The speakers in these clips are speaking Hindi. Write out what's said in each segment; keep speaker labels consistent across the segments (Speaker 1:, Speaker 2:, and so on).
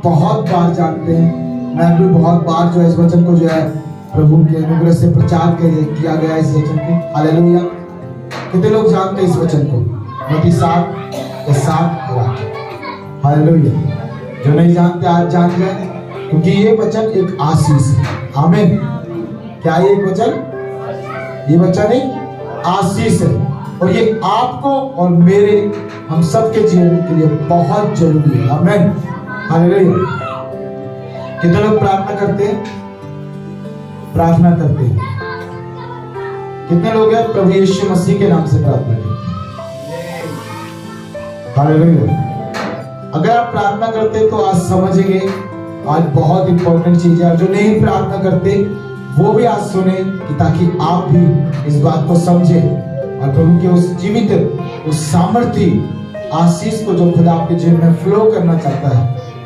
Speaker 1: बहुत बार जानते हैं, मैं भी बहुत बार जो है इस वचन को जो है प्रभु के अनुग्रह से प्रचार किया गया इस वचन को। हालेलुया। कितने लोग जानते हैं इस वचन को? मत्ती 7:7। हालेलुया। जो नहीं जानते आज जान जाए, क्योंकि ये वचन एक आशीष है। आमीन। क्या ये एक वचन? ये वचन एक आशीष है और ये आपको और मेरे हम सबके जीवन के लिए बहुत जरूरी है। आमीन। हालेलुया। कितने लोग प्रार्थना करते हैं? प्रार्थना करते हैं। कितने लोग हैं प्रभु यीशु मसीह के नाम से प्रार्थना करते हैं? हालेलुया। अगर आप प्रार्थना करते हैं तो आज समझेंगे, आज बहुत इंपॉर्टेंट चीज है। जो नहीं प्रार्थना करते वो भी आज सुने कि ताकि आप भी इस बात को समझे और प्रभु के उस जीवित, उस सामर्थ्य आशीष को जो खुदा आपके जीवन में फ्लो करना चाहता है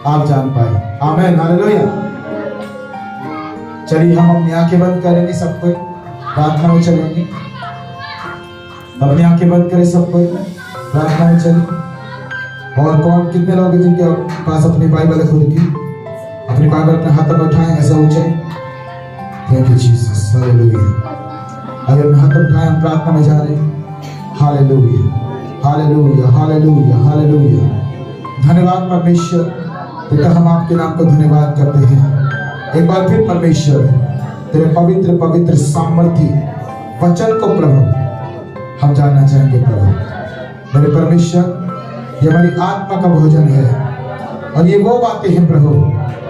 Speaker 1: आप जान पाए। आमीन। हालेलुया। चलिए हम अपनी आंखें बंद करेंगे, सब कोई प्रार्थना में चलेंगे। अपनी आंखें बंद करें सब कोई, प्रार्थना में चलें। और कौन कितने लोग हैं जिनके पास अपनी बाइबल है खुद की? अपनी बाइबल अपने हाथ में उठाएं, ऐसा ऊंचे। Thank you Jesus. हालेलुया। अगर अपने हाथ उठाएं, हम प्रार्थना में जा रहे हैं। Hallelujah, hallelujah, hallelujah, hallelujah. धन्यवाद परमेश्वर पिता, हम आपके नाम को धन्यवाद करते हैं। एक बार फिर परमेश्वर तेरे पवित्र पवित्र सामर्थी वचन को प्रभु हम जानना चाहेंगे। प्रभु मेरे परमेश्वर, ये हमारी आत्मा का भोजन है और ये वो बातें हैं प्रभु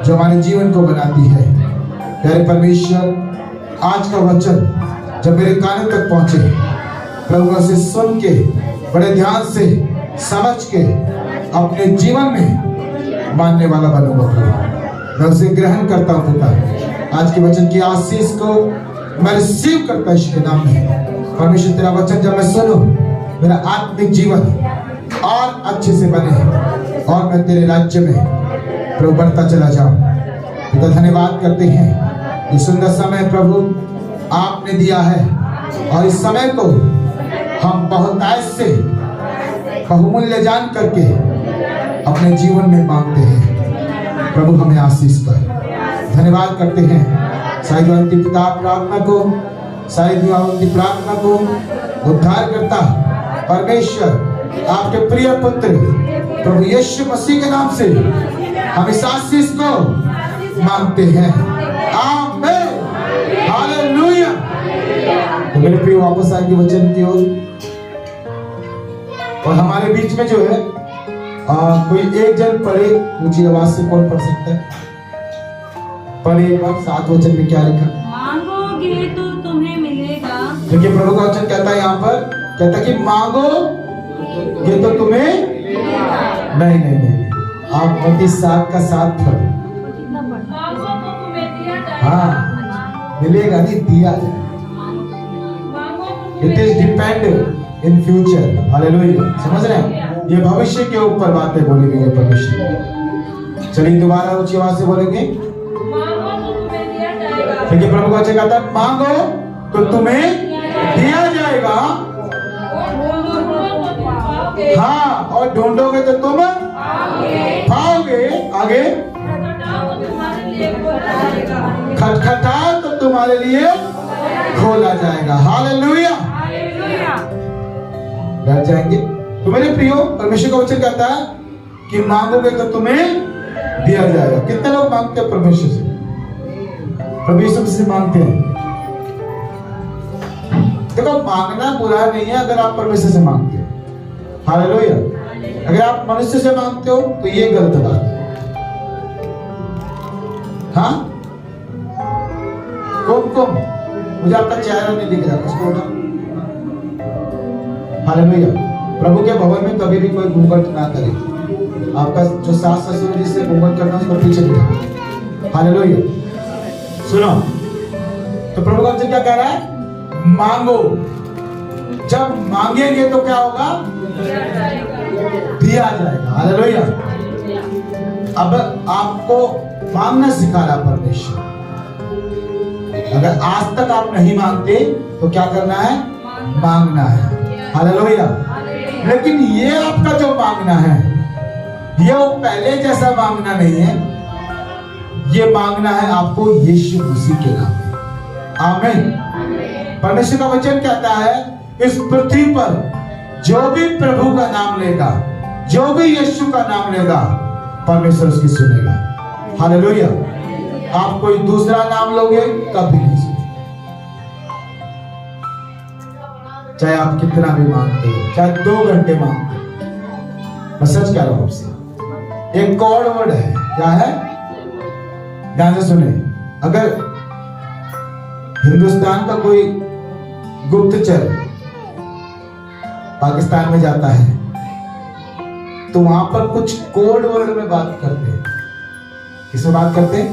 Speaker 1: जो हमारे जीवन को बनाती है। प्यारे परमेश्वर, आज का वचन जब मेरे कान तक पहुंचे प्रभु, उसे सुन के बड़े ध्यान से समझ के अपने जीवन में मानने वाला बनूंगा प्रभु। मैं उसे ग्रहण करता हूँ पिता। आज के वचन की आशीष को मैं रिसीव करता हूँ इसके नाम में। परमेश्वर तेरा वचन जब मैं सुनूं, मेरा आत्मिक जीवन और अच्छे से बने और मैं तेरे राज्य में प्रभु बढ़ता चला जाऊं। पिता धन्यवाद करते हैं, ये सुंदर समय प्रभु आपने दिया है और इस समय को हम बहुतायत से बहुमूल्य जान करके अपने जीवन में मांगते हैं। प्रभु हमें आशीष कर। धन्यवाद करते हैं सारी दुआवंती पिता प्रार्थना को, सारी दुआवंती प्रार्थना को उद्धार करता परमेश्वर आपके प्रिय पुत्र प्रभु यीशु मसीह के नाम से हम इस आशीष को मांगते हैं। आमीन। हालेलुया। तो मेरे प्रिय वापस आएंगे वचन की ओर और हमारे बीच में जो है कोई एक जन पढ़े, ऊंची आवाज से कौन पढ़ सकता है? पढ़े एक बार 7 वचन में क्या लिखा?
Speaker 2: मांगोगे तो तुम्हें मिलेगा।
Speaker 1: देखिए प्रभु का वचन कहता है यहाँ पर, कहता है कि मांगोगे तो तुम्हें नहीं नहीं नहीं, आप मत्ती 7:7 पढ़ो। हाँ, मिलेगा नहीं, दिया जाए। It is depend in future. Hallelujah. समझ रहे हैं? ये भविष्य के ऊपर बातें बोली गई है परमेश्वर। चलिए दोबारा ऊंची आवाज से बोलेंगे। देखिए प्रभु का वचन कहता है मांगो तो तुम्हें दिया जाएगा, हाँ, और ढूंढोगे तो तुम पाओगे। आगे खटखटाओ तो तुम्हारे लिए खोला जाएगा। हालेलुया। बैठ जाएंगे। तो मेरे प्रियो, परमेश्वर का वचन कहता है कि मांगोगे तो तुम्हें दिया जाएगा। कितने लोग मांगते हैं परमेश्वर से? प्रभु यीशु से मांगते हैं। देखो, मांगना बुरा नहीं है अगर आप परमेश्वर से मांगते हो। हालेलुया। अगर आप मनुष्य से मांगते हो तो ये गलत बात है। हाँ, कुमकुम, मुझे आपका चेहरा नहीं दिख रहा, उसको उठाओ। हालेलुया। प्रभु के भवन में कभी भी कोई घूंघट ना करे। आपका जो सास ससुर है जिससे घूंघट करना उसको पीछे बिठा। हालेलुया। सुनो, तो प्रभु का वचन क्या कह रहा है? मांगो। जब मांगेंगे तो क्या होगा? दिया जाएगा। हालेलुया। अब आपको मांगना सिखा रहा परमेश्वर। अगर आज तक आप नहीं मांगते तो क्या करना है? मांगना है। हालेलुया। लेकिन ये आपका जो मांगना है, ये वो पहले जैसा मांगना नहीं है। ये मांगना है आपको यीशु मसीह के नाम में। आमीन। परमेश्वर का वचन कहता है इस पृथ्वी पर जो भी प्रभु का नाम लेगा, जो भी यीशु का नाम लेगा, परमेश्वर उसकी सुनेगा। हालेलुया। आप कोई दूसरा नाम लोगे कभी नहीं सुनेगा, चाहे आप कितना भी मांगते हो, चाहे 2 घंटे मांगते हो। मैं सच कह रहा हूं आपसे, एक कोड वर्ड है। क्या है? ध्यान से सुने। अगर हिंदुस्तान का कोई गुप्तचर पाकिस्तान में जाता है तो वहां पर कुछ कोड वर्ड में बात करते हैं। किसमें बात करते हैं?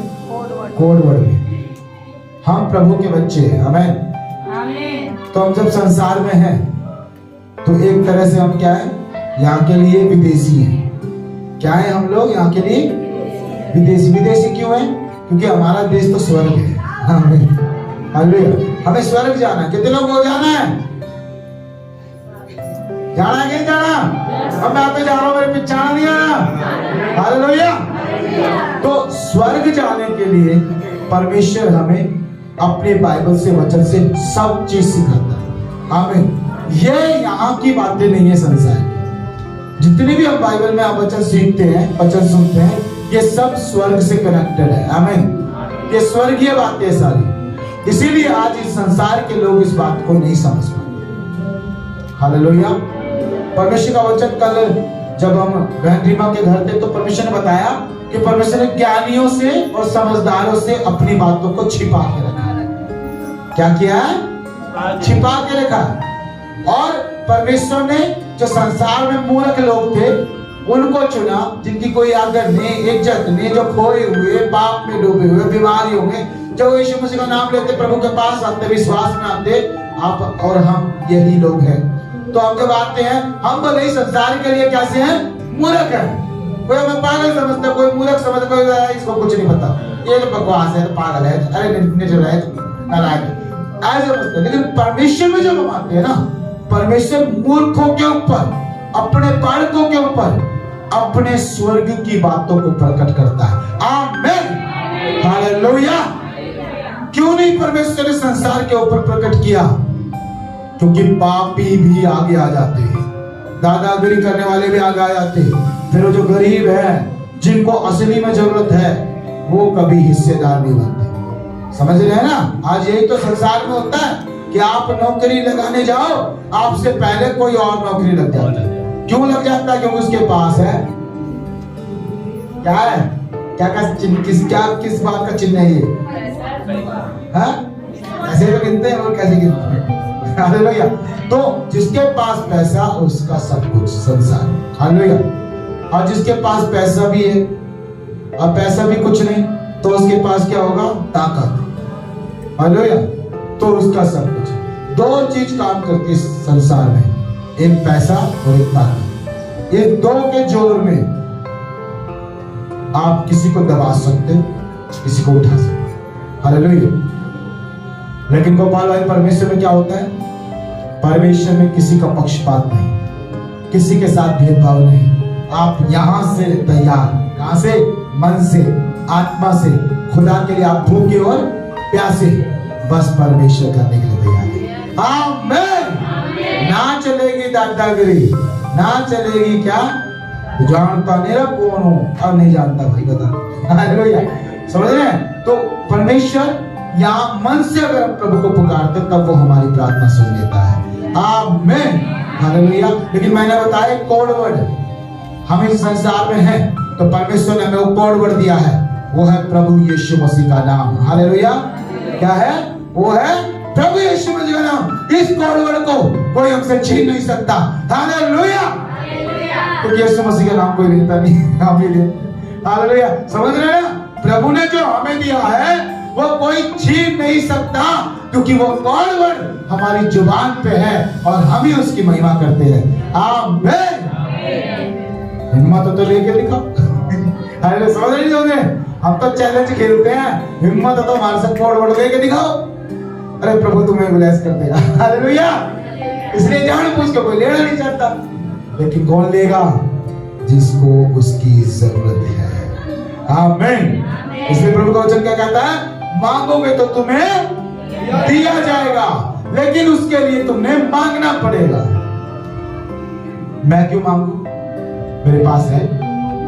Speaker 1: कोड वर्ड में। हम प्रभु के बच्चे हैं। आमीन। तो हम जब संसार में हैं तो एक तरह से हम क्या है? यहाँ के लिए विदेशी हैं। क्या है हम लोग? यहाँ के लिए विदेशी। विदेशी क्यों है? क्योंकि हमारा देश तो स्वर्ग है। आमीन। हालेलुया। हमें स्वर्ग जाना है। कितने लोग को जाना है? जाना है कि जाना? अब मैं तो जा रहा हूं, मेरे पीछे जाना नहीं आना। हालेलुया। तो स्वर्ग जाने के लिए परमेश्वर हमें अपने बाइबल से, वचन से सब चीज सिखाता है। आमीन। ये यहाँ की बातें नहीं है संसार की। जितनी भी हम बाइबल में आप वचन सीखते हैं, वचन सुनते हैं, ये सब स्वर्ग से कनेक्टेड है। आमीन। ये स्वर्गीय बातें हैं सारी। इसीलिए आज इस संसार के लोग इस बात को नहीं समझ पाते। हालेलुया। परमेश्वर का वचन, कल जब हम बहन रीमा के घर थे तो परमेश्वर ने बताया कि परमेश्वर ने ज्ञानियों से और समझदारों से अपनी बातों को छिपा के रखा। क्या किया है? छिपा के रखा। और परमेश्वर ने जो संसार में मूर्ख लोग थे उनको चुना, जिनकी कोई आदर नहीं, इज्जत नहीं, जो खोए हुए, पाप में डूबे हुए, बीमारियों में, जो यीशु मसीह का नाम लेते, प्रभु के पास आते, विश्वास में आते। आप और हम यही लोग हैं। तो हम जब आते हैं, हम भले ही संसार के लिए कैसे हैं? मूर्ख हैं। कोई हमें पागल समझता है, कोई मूर्ख समझता, कोई इसको कुछ नहीं पता, ये तो बकवास है, तो पागल है, अरे नेचर है, ऐसे समझते। लेकिन परमेश्वर में जब हम आते हैं ना, परमेश्वर मूर्खों के ऊपर, अपने बालकों के ऊपर अपने स्वर्ग की बातों को प्रकट करता है। आमीन। हालेलुया। क्यों नहीं परमेश्वर ने संसार के ऊपर प्रकट किया? क्योंकि पापी भी आगे आ जाते हैं, दादागिरी करने वाले भी आगे आ जाते हैं। फिर वो जो गरीब है, जिनको असली में जरूरत है, वो कभी हिस्सेदार नहीं बनते। समझ रहे हैं ना? आज यही तो संसार में होता है कि आप नौकरी लगाने जाओ, आपसे पहले कोई और नौकरी लग जाता है। क्यों लग जाता है? क्योंकि उसके पास है। क्या है? किस बात का चिन्ह है ये? ऐसे तो गिनते हैं और कैसे गिनते हैं? हालेलुया। तो जिसके पास पैसा, उसका सब कुछ संसार। हालेलुया। और जिसके पास पैसा भी है और पैसा भी कुछ नहीं, तो उसके पास क्या होगा? ताकत। हालेलुया। तो उसका सब कुछ। 2 चीज काम करती है संसार में, एक पैसा और एक ताकत। ये 2 के जोर में आप किसी को दबा सकते, किसी को उठा सकते। हालेलुया। लेकिन गोपाल भाई, परमेश्वर में क्या होता है? परमेश्वर में किसी का पक्षपात नहीं, किसी के साथ भेदभाव नहीं। आप यहां से तैयार, कहां से? मन से, आत्मा से, खुदा के लिए आप भूखे और प्यासे, बस परमेश्वर करने के लिए तैयार है। आमीन। ना चलेगी दादागिरी, ना चलेगी क्या? जानता मेरा कौन हो? अब नहीं जानता भाई, बता। हालेलुया। समझ रहे हैं? तो परमेश्वर यहाँ मन से अगर हम प्रभु को पुकारते, तब वो हमारी प्रार्थना सुन लेता है। आमीन। हालेलुया। लेकिन मैंने बताया कोड वर्ड, हम इस संसार में हैं तो परमेश्वर ने हमें वो कोड वर्ड दिया है, वो है प्रभु यीशु मसीह का नाम। हालेलुया। क्या है? वो है प्रभु यीशु मसीह का नाम। इस कोड वर्ड को कोई हमसे छीन नहीं सकता। हालेलुया। क्योंकि यीशु मसीह का नाम कोई लेता नहीं। हालेलुया। समझ रहे हैं? प्रभु ने जो हमें दिया है वो कोई छीन नहीं सकता, क्योंकि वो कोड वर्ड हमारी जुबान पे है और हम ही उसकी महिमा करते हैं। आमीन। हिम्मत तो लेके दिखाओ। अरे समझ नहीं होंगे, हम तो चैलेंज खेलते हैं, हिम्मत तो हमारे साथ कोड वर्ड लेके दिखाओ। अरे प्रभु तुम्हें ब्लेस कर देगा। हालेलुया। इसलिए जान पूछ के कोई लेना नहीं चाहता, लेकिन कौन लेगा? जिसको उसकी जरूरत है। आमीन। इसलिए प्रभु का वचन क्या कहता है, मांगोगे तो तुम्हें दिया जाएगा, लेकिन उसके लिए तुमने मांगना पड़ेगा। मैं क्यों मांगू, मेरे पास है,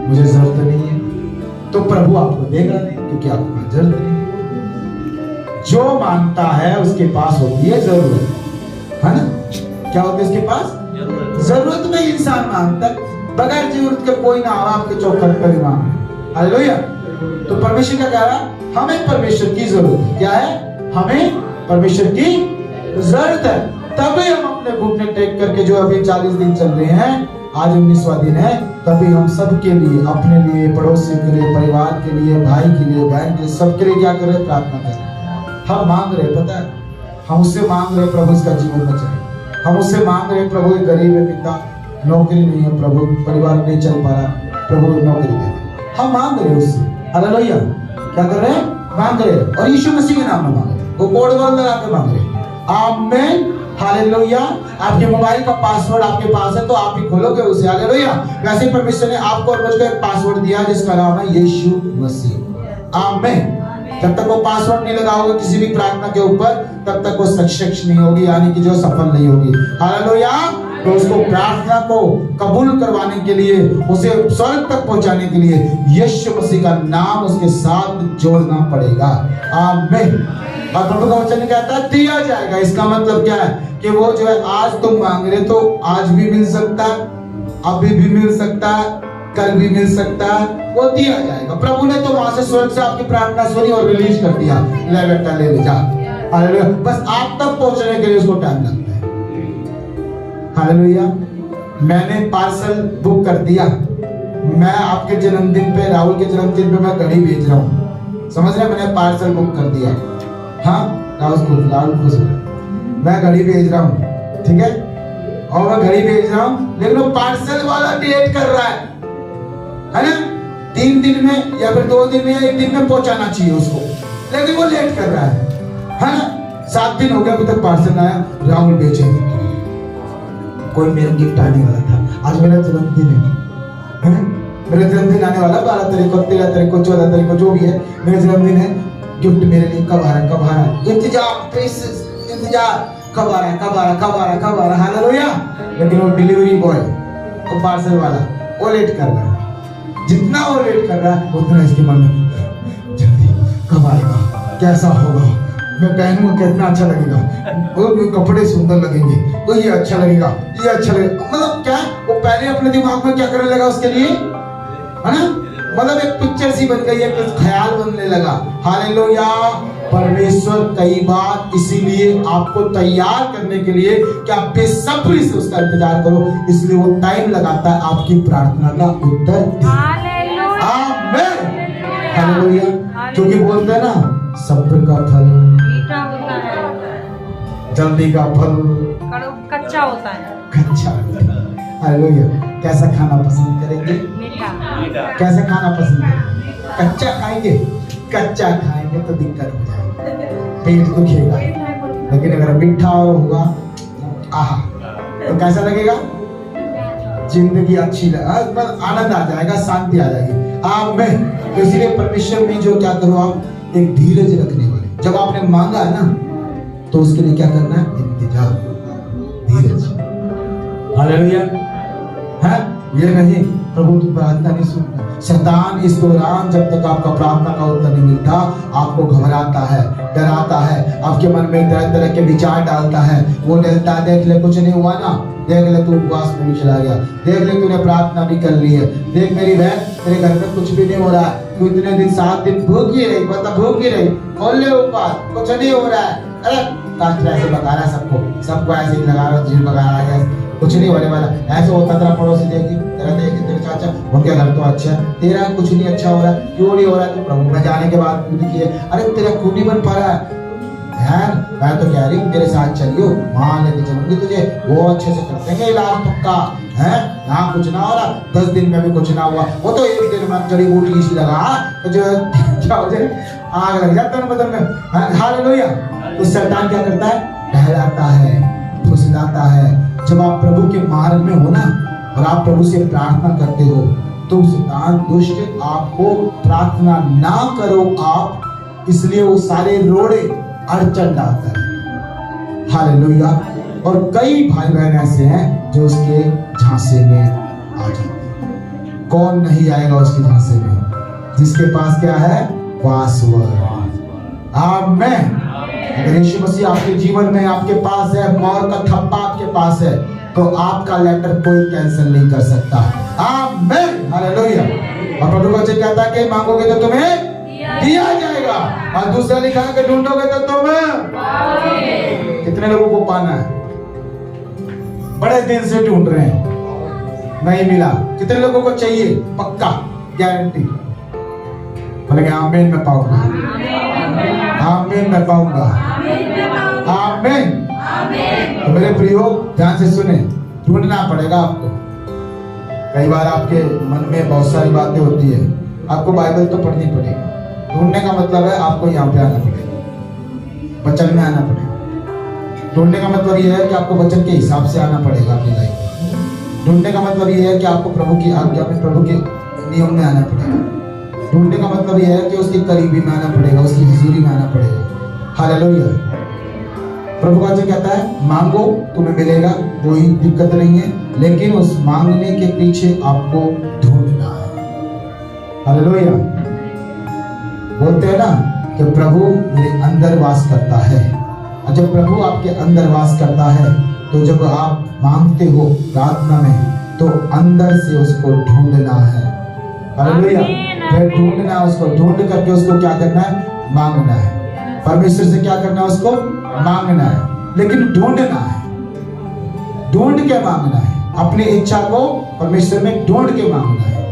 Speaker 1: मुझे जरूरत नहीं है, तो प्रभु आपको देगा नहीं, क्योंकि आपको जरूरत नहीं है। जो मांगता है उसके पास होती है जरूरत, है ना? क्या होती है उसके पास जरूरत में इंसान मांगता, बगैर जरूरत के कोई ना आपके चौखट पर मांगे। हालेलुया। तो परमेश्वर क्या कह रहा है, हमें परमेश्वर की जरूरत है। क्या है, हमें परमेश्वर की जरूरत है। तभी हम अपने घुटने टेक करके, जो अभी 40 दिन चल रहे हैं, आज 19वां दिन है, तभी हम सबके लिए, अपने लिए, पड़ोसी के लिए, परिवार के लिए, भाई के लिए, बहन के लिए, सबके लिए क्या कर रहे हैं, प्रार्थना कर रहे हैं। हम मांग रहे, पता है, हम उससे मांग रहे प्रभु इसका जीवन बचाए। हम उससे मांग रहे प्रभु गरीब है पिता, नौकरी नहीं है प्रभु, परिवार नहीं चल पा रहा, प्रभु नौकरी दे दे। हम मांग रहे उससे। हालेलुया। क्या कर रहे हैं, मांग रहे हैं, और यीशु मसीह के नाम में मांग रहे हैं, वो कोड वर्ड लगा के मांग रहे हैं। आमीन। हालेलुया। आपके मोबाइल का पासवर्ड आपके पास है तो आप ही खोलोगे उसे। हालेलुया। वैसे परमेश्वर ने आपको और मुझको एक पासवर्ड दिया जिसका नाम है यीशु मसीह। आमीन। जब तक वो पासवर्ड नहीं लगाओगे किसी भी प्रार्थना के ऊपर, तब तक वो सक्सेस नहीं होगी, यानी कि जो सफल नहीं होगी। हालेलुया। तो उसको प्रार्थना को कबूल करवाने के लिए, उसे स्वर्ग तक पहुंचाने के लिए यीशु मसीह का नाम उसके साथ जोड़ना पड़ेगा। आमीन। और प्रभु का वचन कहता है दिया जाएगा। इसका मतलब क्या है कि वो जो है आज तुम मांग रहे तो आज भी मिल सकता है, अभी भी मिल सकता है, कल भी मिल सकता है, वो दिया जाएगा। प्रभु ने तो वहां से स्वर्ग से आपकी प्रार्थना सुनी और रिलीज कर दिया, ले बेटा ले जा। हालेलुया। बस आप तक पहुंचने के लिए उसको टाइम लगता है। हालेलुया। मैंने पार्सल बुक कर दिया, मैं आपके जन्मदिन पे, राहुल के जन्मदिन पे मैं घड़ी भेज रहा हूँ, समझ रहे, मैंने पार्सल बुक कर दिया। हाँ, राहुल खुश, मैं घड़ी भेज रहा हूँ, ठीक है, और मैं घड़ी भेज रहा हूँ, लेकिन वो पार्सल वाला लेट कर रहा है ना? 3 दिन में या फिर 2 दिन में या 1 दिन में पहुंचाना चाहिए उसको, लेकिन वो लेट कर रहा है ना? 7 दिन हो गया अभी तक पार्सल आया। राहुल भेजे, कोई मेरा गिफ्ट आने वाला था, आज मेरा जन्मदिन है ना? मेरा जन्मदिन आने वाला 12 तारीख को, 13 तारीख को, 14 तारीख को, जो भी है मेरा जन्मदिन है। गिफ्ट मेरे लिए कब आ रहा है, कब आ रहा है, इंतजार, इंतजार, कब आ रहा है, कब आ रहा है, कब आ रहा है, कब आ रहा है। हालेलुया। लेकिन वो डिलीवरी बॉय, वो पार्सल वाला, वो लेट कर रहा है। जितना वो लेट कर रहा है उतना इसके मन में, जल्दी कब आएगा, कैसा होगा, मैं पहनूंगा कितना अच्छा लगेगा, वो कपड़े सुंदर लगेंगे, तो ये अच्छा लगेगा, ये अच्छा लगेगा। मतलब क्या, वो पहले अपने दिमाग में क्या करने लगा उसके लिए, है ना? मतलब एक पिक्चर सी बन गई है, एक ख्याल बनने लगा। हालेलुया। परमेश्वर कई बार इसीलिए आपको तैयार करने के लिए कि आप बेसब्री से उसका इंतजार करो, इसलिए वो टाइम लगाता है आपकी प्रार्थना का उत्तर। आमीन। हालेलुया। क्योंकि बोलते हैं ना, सब्र का फल
Speaker 2: मीठा होता है,
Speaker 1: जल्दी का फल
Speaker 2: कच्चा होता है।
Speaker 1: कच्चा। हालेलुया। कैसा खाना पसंद करेंगे?
Speaker 2: मीठा।
Speaker 1: कैसा खाना पसंद करेंगे? कच्चा खाएंगे? कच्चा खाएंगे तो दिक्कत हो जाएगी, पेट दुखेगा। लेकिन अगर मीठा होगा, आहा, तो कैसा लगेगा? जिंदगी अच्छी आनंद आ जाएगा, शांति आ जाएगी। आमीन। तो इसलिए परमेश्वर में जो क्या करो, आप एक धीरज रखने वाले, जब आपने मांगा है ना, तो उसके लिए क्या करना है? इंतजार, धीरज। हालेलुया। है ये नहीं प्रभु तुम प्रार्थना नहीं सुनता। शैतान इस दौरान जब तक आपका प्रार्थना का उत्तर नहीं मिलता, आपको घबराता है, डराता है, आपके मन में तरह तरह के विचार डालता है। वो डरता, देख ले कुछ नहीं हुआ ना, देख ले तू उपवास में भी चला गया, देख ले तूने प्रार्थना भी कर ली है, देख मेरी बहन तेरे घर में कुछ भी नहीं हो रहा है, तू इतने दिन 7 दिन भूखी रही, मतलब भूखी रही, खोल ले उपवास, कुछ नहीं हो रहा है। अरे कास्ट ऐसे बता रहा है, सबको ऐसे ही लगा रहा, झील बगा रहा है, कुछ नहीं होने वाला। ऐसे होता तेरा पड़ोसी देखी, तेरा देखी, तेरे चाचा, उनके घर तो अच्छा है, तेरा कुछ नहीं अच्छा हो रहा है, क्यों नहीं हो रहा है? तो प्रभु में जाने के बाद देखिए, अरे तेरा खून नहीं बन पा रहा है यार, मैं तो कह रही हूँ मेरे साथ चलियो, वहां लेके चलूंगी तुझे, वो अच्छे से कर देंगे इलाज पक्का है। यहाँ कुछ ना हो रहा, 10 दिन में भी कुछ ना हुआ, वो तो 1 दिन में जड़ी बूटी इसी लगा तो जो क्या हो जाए, आग लग जाता है बदन में। हालेलुया। तो शैतान क्या करता है? बहलाता है, फुसलाता है। जब आप प्रभु के मार्ग में हो ना, और आप प्रभु से प्रार्थना करते हो, तो शैतान दुष्ट आपको प्रार्थना ना करो आप, इसलिए वो सारे रोड़े अड़चन डालता है। हालेलुया। और कई भाई बहन ऐसे हैं जो उसके झांसे में आ जाते हैं। कौन नहीं आएगा उसके झांसे में? जिसके पास क्या है? पासवर्ड। आमीन। अगर यीशु मसीह आपके जीवन में आपके पास है, मोहर का थप्पा आपके पास है, तो आपका लेटर कोई कैंसिल नहीं कर सकता। आमीन। हालेलुया। और प्रभु वचन कहता है कि मांगोगे तो तुम्हें दिया जाएगा, और दूसरा लिखा है कि ढूंढोगे तो तुम्हें पाओगे। कितने लोगों को पाना है? बड़े दिन से ढूंढ रहे हैं, नहीं मिला। कितने लोगों को चाहिए? पक्का, गारंटी? बोलेंगे आमीन, मैं पाऊंगा। आमीन, मैं पाऊंगा। आमीन। तो मेरे प्रियो ध्यान से सुने, ढूंढना पड़ेगा आपको। कई बार आपके मन में बहुत सारी बातें होती है, आपको बाइबल तो पढ़नी पड़ेगी। ढूंढने का मतलब है आपको यहाँ पे आना पड़ेगा, वचन में आना पड़ेगा। ढूंढने का मतलब यह है कि आपको वचन के हिसाब से आना पड़ेगा अपनी लाइफ में। ढूंढने का मतलब यह है कि आपको प्रभु की आज्ञा में, प्रभु के नियम में आना पड़ेगा। ढूंढने का मतलब यह है कि उसकी करीबी में आना पड़ेगा, उसकी हुजूरी में आना पड़ेगा। हालेलुया। प्रभु का वचन कहता है मांगो तुम्हें मिलेगा, कोई दिक्कत नहीं है, लेकिन उस मांगने के पीछे आपको ढूंढना है। हालेलुया। बोलते हैं ना कि प्रभु मेरे अंदर वास करता है, और जब प्रभु आपके अंदर वास करता है तो जब आप मांगते हो प्रार्थना में, तो अंदर से उसको ढूंढना है। हालेलुया। फिर ढूंढना है, उसको ढूंढ करके उसको क्या करना है? मांगना है। परमेश्वर से क्या करना है? उसको मांगना है, लेकिन ढूंढना है। ढूंढ के मांगना है, अपनी इच्छा को परमेश्वर में ढूंढ के मांगना है।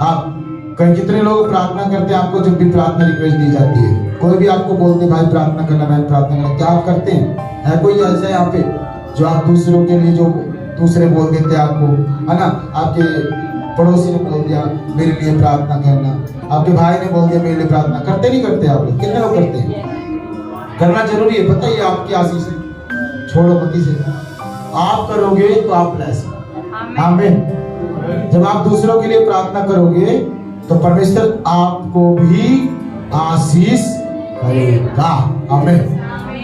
Speaker 1: आप कई कितने लोग प्रार्थना करते हैं, आपको जब भी प्रार्थना रिक्वेस्ट दी जाती है, कोई भी आपको बोलते भाई प्रार्थना करना, मैं प्रार्थना करना, क्या आप करते हैं? है कोई ऐसा यहाँ पे जो आप दूसरों के लिए, जो दूसरे बोल देते हैं आपको, है ना? आपके पड़ोसी ने बोल दिया मेरे लिए प्रार्थना करना, आपके भाई ने बोल दिया मेरे लिए प्रार्थना, करते नहीं करते आप लोग? कितने लोग करते हैं? करना जरूरी है, पता है, आपकी आशीष है। छोड़ो पति से, आप करोगे तो आप ब्लेस। आमीन। जब आप दूसरों के लिए प्रार्थना करोगे तो परमेश्वर आपको भी आशीष करेगा। आमीन।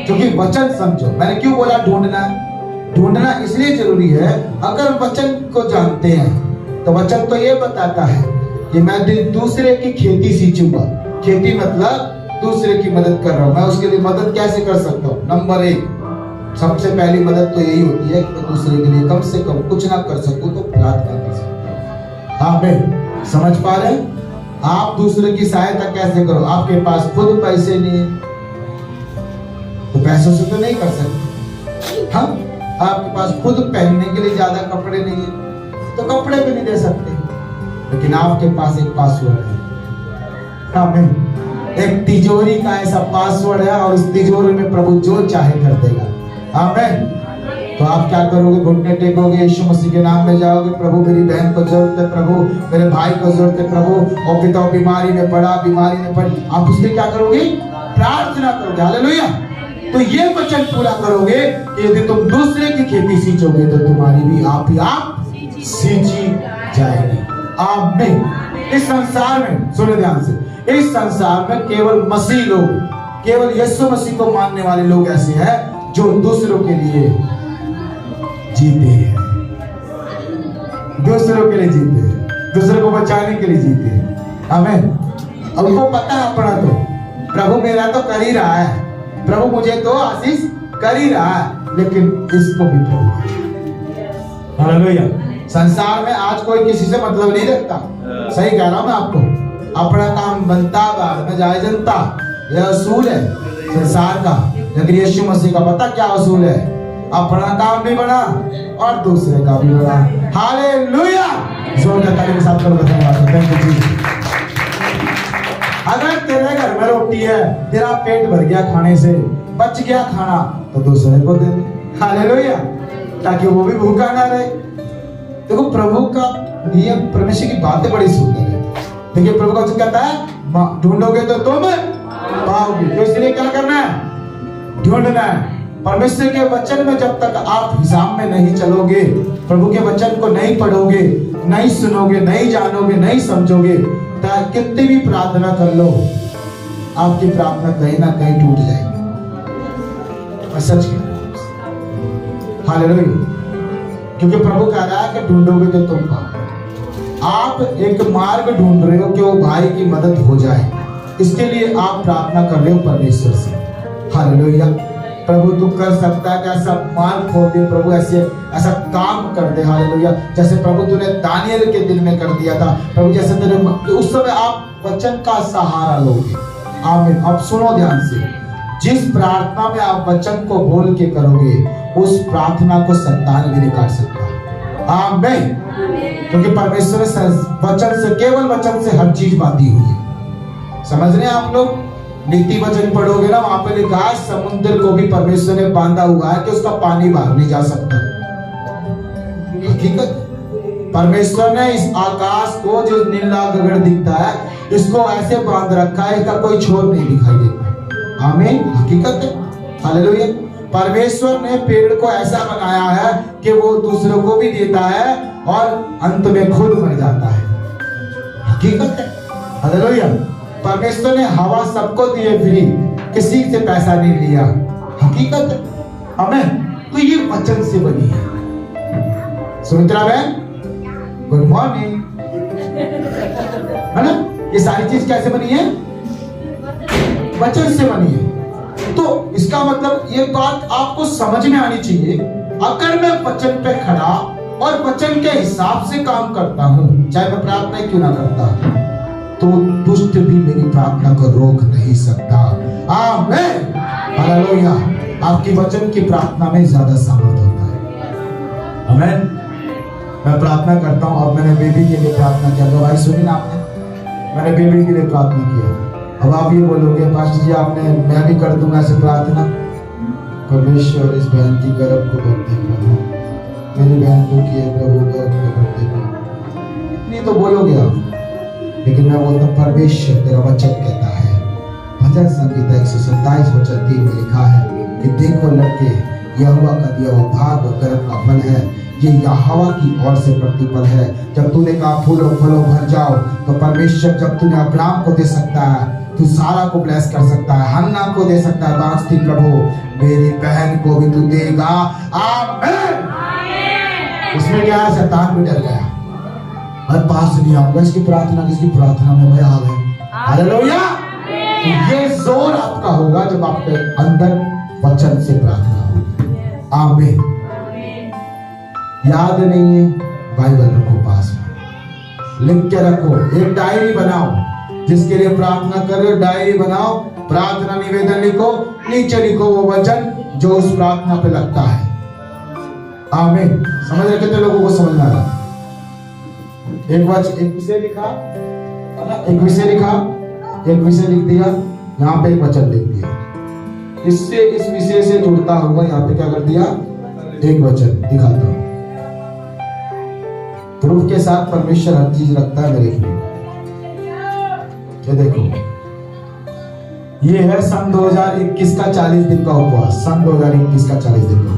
Speaker 1: क्योंकि वचन समझो, मैंने क्यों बोला ढूंढना? ढूंढना इसलिए जरूरी है, अगर वचन को जानते हैं तो वचन तो ये बताता है कि मैं दूसरे की खेती सींचूंगा। खेती मतलब दूसरे की मदद कर रहा हूं, मैं उसके लिए मदद कैसे कर सकता हूं? नंबर 1, सबसे पहली मदद तो यही होती है कि मैं दूसरे के लिए कम से कम कुछ ना कर सकूं तो प्रार्थना कर सकूं। आमीन। समझ पा रहे? आप दूसरे की सहायता कैसे करो? आपके पास खुद पैसे नहीं है तो पैसों से तो नहीं कर सकते। हाँ, आपके पास खुद पहनने के लिए ज्यादा कपड़े नहीं है तो कपड़े भी नहीं दे सकते, लेकिन आपके पास एक पासवर्ड है। आमीन। एक तिजोरी का ऐसा पासवर्ड है, और उस तिजोरी में प्रभु जो चाहे कर देगा। आमीन। तो आप क्या करोगे? घुटने टेकोगे, यीशु मसीह के नाम में जाओगे, प्रभु मेरी बहन को जरूरत है, प्रभु मेरे भाई को जरूरत है, प्रभु और पिता बीमारी में पड़ा, बीमारी में पड़ी, आप उसके क्या करोगे? प्रार्थना करोगे। हालेलुया। तो ये वचन पूरा करोगे कि यदि तुम दूसरे की खेती सींचोगे तो तुम्हारी भी आप ही आप सींची जाएगी। आमीन। इस संसार में सुनो ध्यान से, इस संसार में केवल मसीह लोग, केवल यीशु मसीह को मानने वाले लोग ऐसे हैं जो दूसरों के लिए जीते हैं, दूसरों के लिए जीते हैं, दूसरों को बचाने के लिए जीते हैं। आमीन। अब उनको पता है अपना तो प्रभु मेरा तो कर ही रहा है, प्रभु मुझे तो आशीष कर ही रहा है, लेकिन इसको भी प्रभु। हालेलुया। संसार में आज कोई किसी से मतलब नहीं रखता। सही कह रहा हूं मैं आपको। अपना काम बनता बाद में जाए जनता, यह असूल है संसार का। लेकिन यीशु मसीह का पता क्या असूल है? अपना काम भी बना और दूसरे का भी बना। हालेलुया। जोरदार ताली के साथ करो धन्यवाद। थैंक यू जी। अगर तेरे घर में रोटी है, तेरा पेट भर गया खाने से, बच गया खाना, तो दूसरे को दे दे। हालेलुया। ताकि वो भी भूखा ना रहे। देखो प्रभु का नियम, परमेश्वर की बातें बड़ी सुंदर है। देखिए प्रभु का वचन कहता है ढूंढोगे तो तुम पाओगे। तो इसलिए क्या करना है? ढूंढना है। परमेश्वर के वचन में जब तक आप हिसाब में नहीं चलोगे, प्रभु के वचन को नहीं पढ़ोगे, नहीं सुनोगे, नहीं जानोगे, नहीं समझोगे, तो कितनी भी प्रार्थना कर लो, आपकी प्रार्थना कहीं ना कहीं टूट जाएगी। मैं सच कह रहा हूं, हालेलुया। क्योंकि प्रभु कह रहा है कि ढूंढोगे तो तुम पाओगे। आप एक मार्ग ढूंढ रहे हो कि वो भाई की मदद हो जाए, इसके लिए आप प्रार्थना कर रहे हो परमेश्वर से। हालेलुया। प्रभु तू कर सकता है कि ऐसा मार्ग खोल दे, प्रभु ऐसा काम कर दे। हालेलुया। जैसे प्रभु तूने दानियल के दिल में कर दिया था प्रभु, जैसे तेरे उस समय आप वचन का सहारा लोगे। आमीन। अब सुनो ध्यान से, जिस प्रार्थना में आप वचन को बोल के करोगे, उस प्रार्थना को शैतान भी नहीं काट सकता। आमीन। क्योंकि परमेश्वर ने वचन से, केवल वचन से हर चीज बांधी हुई है। समझ रहे हैं आप लोग? नीति वचन पढ़ोगे ना, वहां पे लिखा है समुद्र को भी परमेश्वर ने बांधा हुआ है कि उसका पानी बाहर नहीं जा सकता। हकीकत, परमेश्वर ने इस आकाश को, जो नीला गगन दिखता है, इसको ऐसे बांध रखा है, इसका कोई छोर नहीं दिखाई देता। आमीन। हकीकत है। हालेलुया। परमेश्वर ने पेड़ को ऐसा बनाया है कि वो दूसरों को भी देता है और अंत में खुद मर जाता है। हकीकत है। हालेलुया। परमेश्वर ने हवा सबको दिए फ्री, किसी से पैसा नहीं लिया। हकीकत है। आमीन। तो ये वचन से बनी है। सुमित्रा बहन, गुड मॉर्निंग, है ना? ये सारी चीज कैसे बनी है? वचन से बनी है। तो इसका मतलब ये बात आपको समझ में आनी चाहिए, अगर मैं वचन पे खड़ा और वचन के हिसाब से काम करता हूं, चाहे मैं प्रार्थना क्यों ना करता, तो दुष्ट भी मेरी प्रार्थना को रोक नहीं सकता। आमीन। हालेलुया। आपकी वचन की प्रार्थना में ज्यादा सामर्थ होता है। आमीन। मैं प्रार्थना करता हूं। अब मैंने बेबी के लिए प्रार्थना किया, तो भाई सुनी ना आपने, मैंने बेबी के लिए प्रार्थना किया। अब आप ये बोलोगे पास्टर जी आपने, मैं भी कर दूंगा ऐसे प्रार्थना। परमेश्वर इस बहन की गर्भ को भर दे प्रभु, मेरी बहन को किए प्रभु गर्भ को भर दे प्रभु, नहीं तो बोलोगे आप। लेकिन मैं बोलता हूँ परमेश्वर तेरा वचन कहता है, भजन संहिता 127 वचन 3 में लिखा है कि देखो लड़के, यहोवा का दिया हुआ भाग और गर्भ का फल है, ये यहोवा की ओर से प्रतिफल है। जब तूने कहा फूलो फलो भर जाओ, तो परमेश्वर जब तूने अब्राहम को दे सकता है, तू सारा को ब्लेस कर सकता है, हन्ना को दे सकता है, बांसती प्रभु मेरी बहन को भी तू देगा। आमीन। इसमें क्या है? शैतान भी डर गया, मैं पास नहीं आऊंगा, इसकी प्रार्थना में मैं आ गया। हालेलुया। ये जोर आपका होगा जब आपके अंदर वचन से प्रार्थना होगी। आमीन। याद नहीं है? बाइबल रखो पास में, लिख के रखो, एक डायरी बनाओ, जिसके लिए प्रार्थना कर रहे हो डायरी बनाओ, प्रार्थना निवेदन लिखो, नीचे लिखो वो वचन जो उस प्रार्थना पे लगता है। आमीन। समझ रहे? कितने लोगों को समझ में आ रहा? एक विषय लिखा, एक विषय लिखा, एक विषय लिख दिया, यहाँ पे एक वचन लिख दिया, इससे इस विषय से जुड़ता हुआ यहाँ पे क्या कर दिया? एक वचन दिखाता हूं। प्रूफ के साथ परमेश्वर हर चीज रखता है मेरे लिए। ये देखो, ये है सन 2021 का 40 दिन का उपवास, सन 2021 का 40 दिन का,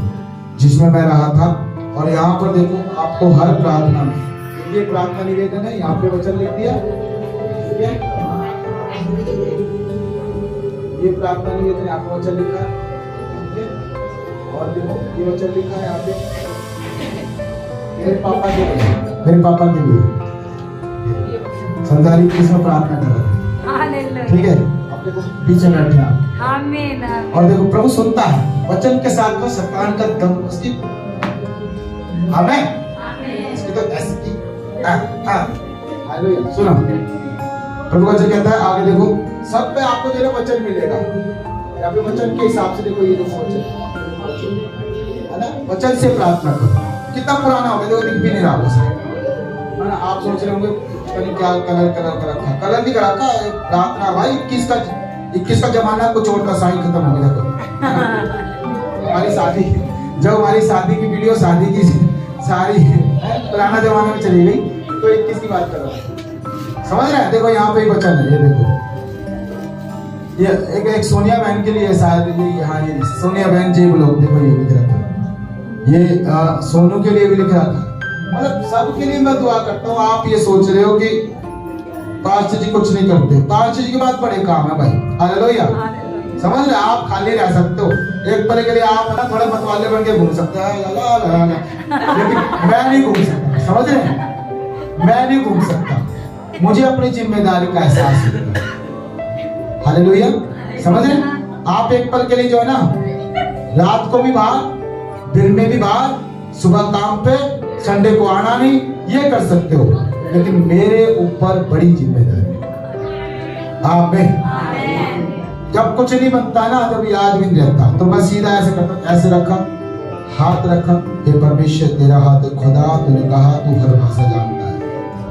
Speaker 1: जिसमें मैं रहा था। और यहाँ पर देखो आपको हर प्रार्थना में, ये प्रार्थना निवेदन है, यहाँ पे वचन लिख दिया, ठीक है? ये प्रार्थना निवेदन, यहाँ पे वचन लिखा है, ठीक है? और देखो ये वचन लिखा है यहाँ पे मेरे पापा के लिए, संसारी किसमें प्रार्थना कर रहे हैं, ठीक है? अब देखो पीछे बैठे हैं। आमीन। और देखो प्रभु सुनता है वचन के साथ में, शैतान का दम उसकी, आमीन। इसकी तो ऐसी की, हालेलुया। सुनो, प्रभु वचन कहता है, आगे देखो, सब पे आपको जो है वचन मिलेगा, यहाँ पे वचन के हिसाब से देखो, ये देखो वचन है ना, वचन से प्रार्थना करो। कितना पुराना हो गया, देखो दिख भी नहीं रहा है ना। आप सोच रहे होंगे क्या कलर कर रखा, कलर नहीं कर रखा, प्रार्थना भाई 21 का जमाना को छोड़कर साई खत्म हो गया। हमारी शादी, जब हमारी शादी की वीडियो, शादी की सारी पुराना जमाना में चली गई, तो 21 की बात कर रहा हूँ। समझ रहे हैं? देखो यहाँ पे एक वचन है, ये देखो, ये एक सोनिया बहन के लिए शायद, यहाँ ये सोनिया बहन जी लोग, देखो ये लिख रखा है, ये सोनू के लिए भी लिख रहा था, मतलब सबके लिए मैं दुआ करता हूँ। आप ये सोच रहे हो कि पास्टर जी कुछ नहीं करते, पास्टर जी के बाद बड़े काम है भाई। हालेलुया, समझ रहे? आप खाली रह सकते हो एक पल के लिए, आप ना थोड़े मतवाले बन के घूम सकते हैं, लेकिन मैं नहीं घूम सकता। समझ रहे हैं? मैं नहीं घूम सकता, मुझे अपनी जिम्मेदारी का एहसास होता है। हालेलुया, समझ रहे हैं? आप एक पल के लिए जो है ना, रात को भी बाहर, दिन में भी बाहर, सुबह काम पे, संडे को आना नहीं, ये कर सकते हो, लेकिन मेरे ऊपर बड़ी जिम्मेदारी। आमीन। जब कुछ नहीं बनता ना, जब याद भी नहीं रहता, तो मैं सीधा ऐसे करता, ऐसे रखा, हाथ रखा, हे परमेश्वर तेरा हाथ खुदा, तूने कहा तू हर भाषा जानता है।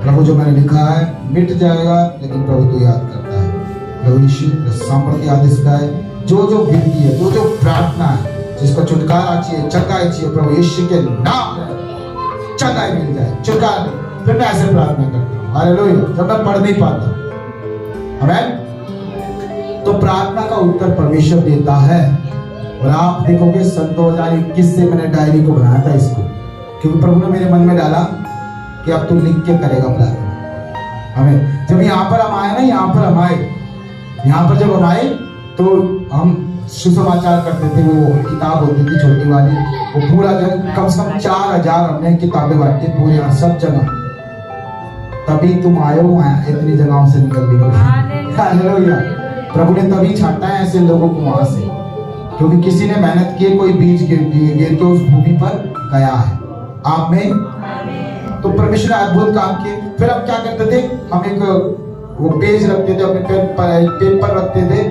Speaker 1: प्रभु जो मैंने लिखा है मिट जाएगा, लेकिन प्रभु तू याद करता है। प्रभु यीशु सामर्थ्य आदेश का है, जो जो विनती है, जो जो प्रार्थना है, जिसको छुटकारा चाहिए, चंगाई चाहिए, प्रभु यीशु के नाम में चंगाई मिल जाए, छुटकारा। फिर मैं ऐसे प्रार्थना करता हूँ, हालेलुया, जब मैं पढ़ नहीं पाता। आमीन। तो प्रार्थना का उत्तर परमेश्वर देता है। और आप देखोगे सन 2021 से मैंने डायरी को बनाया था इसको, क्योंकि प्रभु ने मेरे मन में डाला कि अब तू लिख के करेगा प्रार्थना। हमें जब यहाँ पर हम आए ना, यहाँ पर जब हम आए तो हम सुसमाचार करते थे, वो किताब होती थी छोटी वाली, वो पूरा कम से कम 4000 हमने किताबें बांटी पूरे यहाँ सब जगह। तभी तुम आए हो इतनी जगहों से निकल। हालेलुया, प्रभु ने तभी छाटा है ऐसे लोगों को वहां से, क्योंकि किसी ने मेहनत की, कोई बीज गिर के उस भूमि पर गया है। आमीन। तो परमेश्वर ने अद्भुत काम किए। फिर हम क्या करते थे, हम एक वो पेज रखते थे, अपने पेपर रखते थे,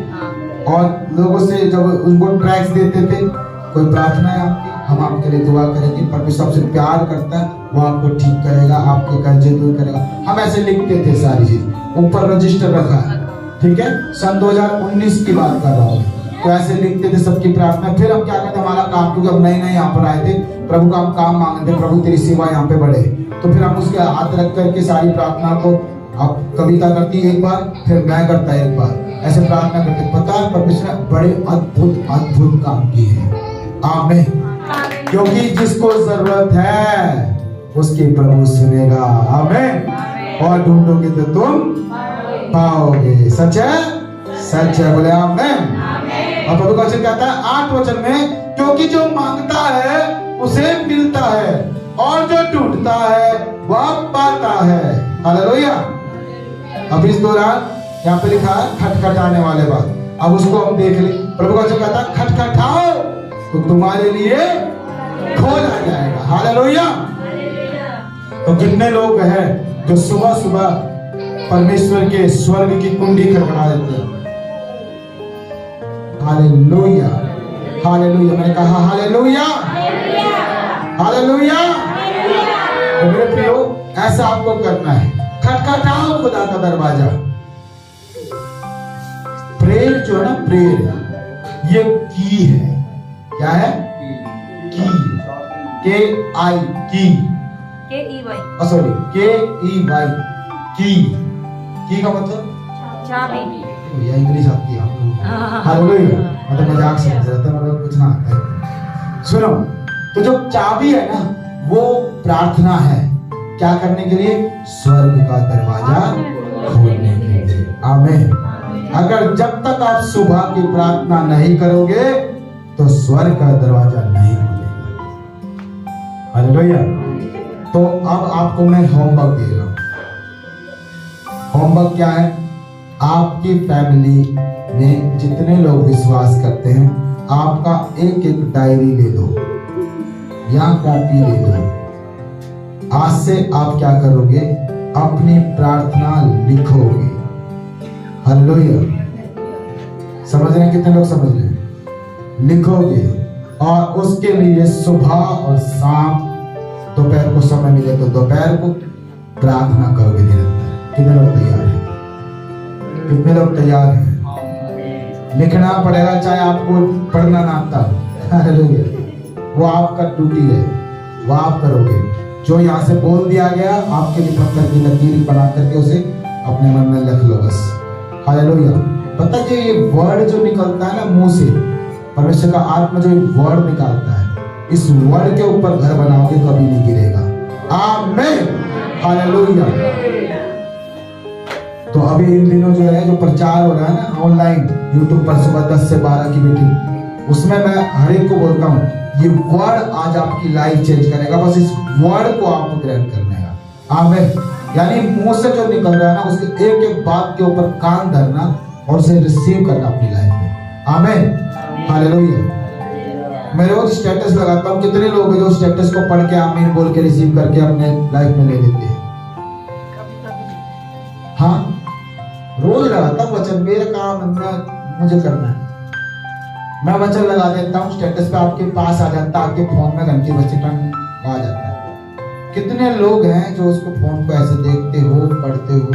Speaker 1: और लोगों से जब उनको ट्रैक्स देते थे, कोई प्रार्थना है आपकी, हम आपके लिए दुआ करेंगे, परमेश्वर आपसे प्यार करता है, वो आपको ठीक करेगा, आपके कर्जे दूर करेगा। हम ऐसे लिखते थे सारी चीज, ऊपर रजिस्टर रखा है, ठीक है। सन 2019 की बात कर रहा हूँ, तो ऐसे लिखते थे सबकी प्रार्थना। फिर हम क्या करते, हमारा काम, क्योंकि हम नए यहाँ पर आए थे, प्रभु का हम काम मांगते, प्रभु तेरी सेवा यहाँ पे बढ़े, तो फिर हम उसके हाथ रख करके सारी प्रार्थना को, अब कविता करती एक बार, फिर मैं करता एक बार, ऐसे प्रार्थना करते। पता है परमेश्वर ने बड़े अद्भुत काम किए हैं। आमीन। क्योंकि जिसको जरूरत है उसकी प्रभु सुनेगा। आमीन। और ढूंढोगे तो तुम पाओगे। सच है, सच है, बोले आमीन। और प्रभु का वचन कहता है 8 वचन में, क्योंकि जो मांगता है उसे मिलता है, और जो ढूंढता है वह पाता है। हालेलुया। अब इस दौरान यहाँ पे लिखा है खटखटाने वाले बात, अब उसको हम देख ले। प्रभु का वचन कहता है खटखटाओ तो तुम्हारे लिए खोला जाएगा। हालेलुया। तो कितने लोग हैं जो सुबह सुबह परमेश्वर के स्वर्ग की कुंडी खटखटा देते हैं। हालेलुया, हालेलुया, मैंने कहा हालेलुया, हालेलुया। तो मेरे प्रियो, ऐसा आपको करना है, खटखटाओ खुदा का दरवाजा। प्रेयर जो है ना, प्रेयर ये की है। क्या है? की, KI, की, सॉरी KEY, की का मतलब
Speaker 2: चाबी।
Speaker 1: भैया इंग्लिश आती है आपको? हालेलुया। मतलब मजाक समझ रहा था, मतलब कुछ ना आता है। सुनो, तो जो चाबी है ना, वो प्रार्थना है। क्या करने के लिए? स्वर्ग का दरवाजा खोलने के लिए। आमीन। अगर जब तक आप सुबह की प्रार्थना नहीं करोगे तो स्वर्ग का दरवाजा नहीं खुलेगा। हालेलुया। तो अब आपको मैं होमवर्क दे रहा हूं। होमवर्क क्या है? आपकी फैमिली में जितने लोग विश्वास करते हैं, आपका एक एक डायरी ले लो या कॉपी ले लो। आज से आप क्या करोगे? अपनी प्रार्थना लिखोगे। हालेलुया। समझ रहे हैं? कितने लोग समझ रहे हैं? लिखोगे, और उसके लिए सुबह और शाम, दोपहर को समय मिले तो दोपहर को प्रार्थना करोगे निरंतर। कितने लोग तैयार हैं? कितने लोग तैयार हैं? लिखना पड़ेगा, चाहे आपको पढ़ना ना आता। हालेलुया। वो आपका ड्यूटी है, वो आप करोगे। जो यहाँ से बोल दिया गया, आपके लिए पत्थर की लकीर बना करके उसे अपने मन में लिख लो बस। हालेलुया। पता है ये वर्ड जो निकलता है ना मुंह से, परमेश्वर का आत्मा जो वर्ड निकालता है, इस वर्ड के ऊपर घर बनाओगे कभी नहीं गिरेगा। आमीन, हालेलुया। तो अभी इन दिनों जो है, जो प्रचार हो रहा है ना ऑनलाइन यूट्यूब पर सुबह 10 से 12 की मीटिंग, उसमें मैं हर एक को बोलता हूँ ये वर्ड आज आपकी लाइफ चेंज करेगा। बस इस वर्ड को आपको ग्रहण करना है। आमीन। यानी मुंह से जो निकल रहा है ना, उसके एक एक बात के ऊपर कान धरना और उसे रिसीव करना अपनी लाइफ में। आमीन, हालेलुया। मैं रोज स्टेटस लगाता हूँ, कितने लोग हैं जो स्टेटस को पढ़ के आमीन बोल के रिसीव करके अपने लाइफ में ले लेते हैं? हाँ, रोज लगाता हूँ वचन, मेरा काम मुझे करना है। मैं वचन लगा देता हूँ स्टेटस पे, आपके पास आ जाता है, आपके फोन में घंटी बजे टंग आ जाता है। कितने लोग हैं जो उसको फोन को ऐसे देखते हो, पढ़ते हो,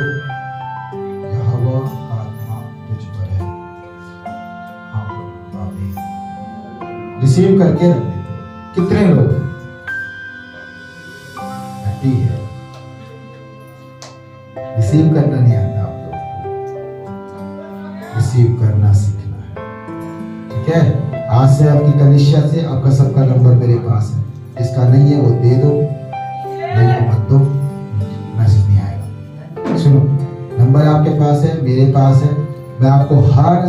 Speaker 1: यहोवा का आत्मा तुझ पर है, हाँ आमीन, रिसीव करके रख देते हो। कितने लोग हैं? घटी है, रिसीव करना नहीं आता आप लोग को, रिसीव करना सीखना है। ठीक है, आज से आपकी कलीसिया से आपका सबका नंबर मेरे पास है, जिसका नहीं है वो दे दो, नहीं तो मत दो, मैसेज नहीं आएगा। सुनो, नंबर आपके पास है, मेरे पास है। मैं आपको हर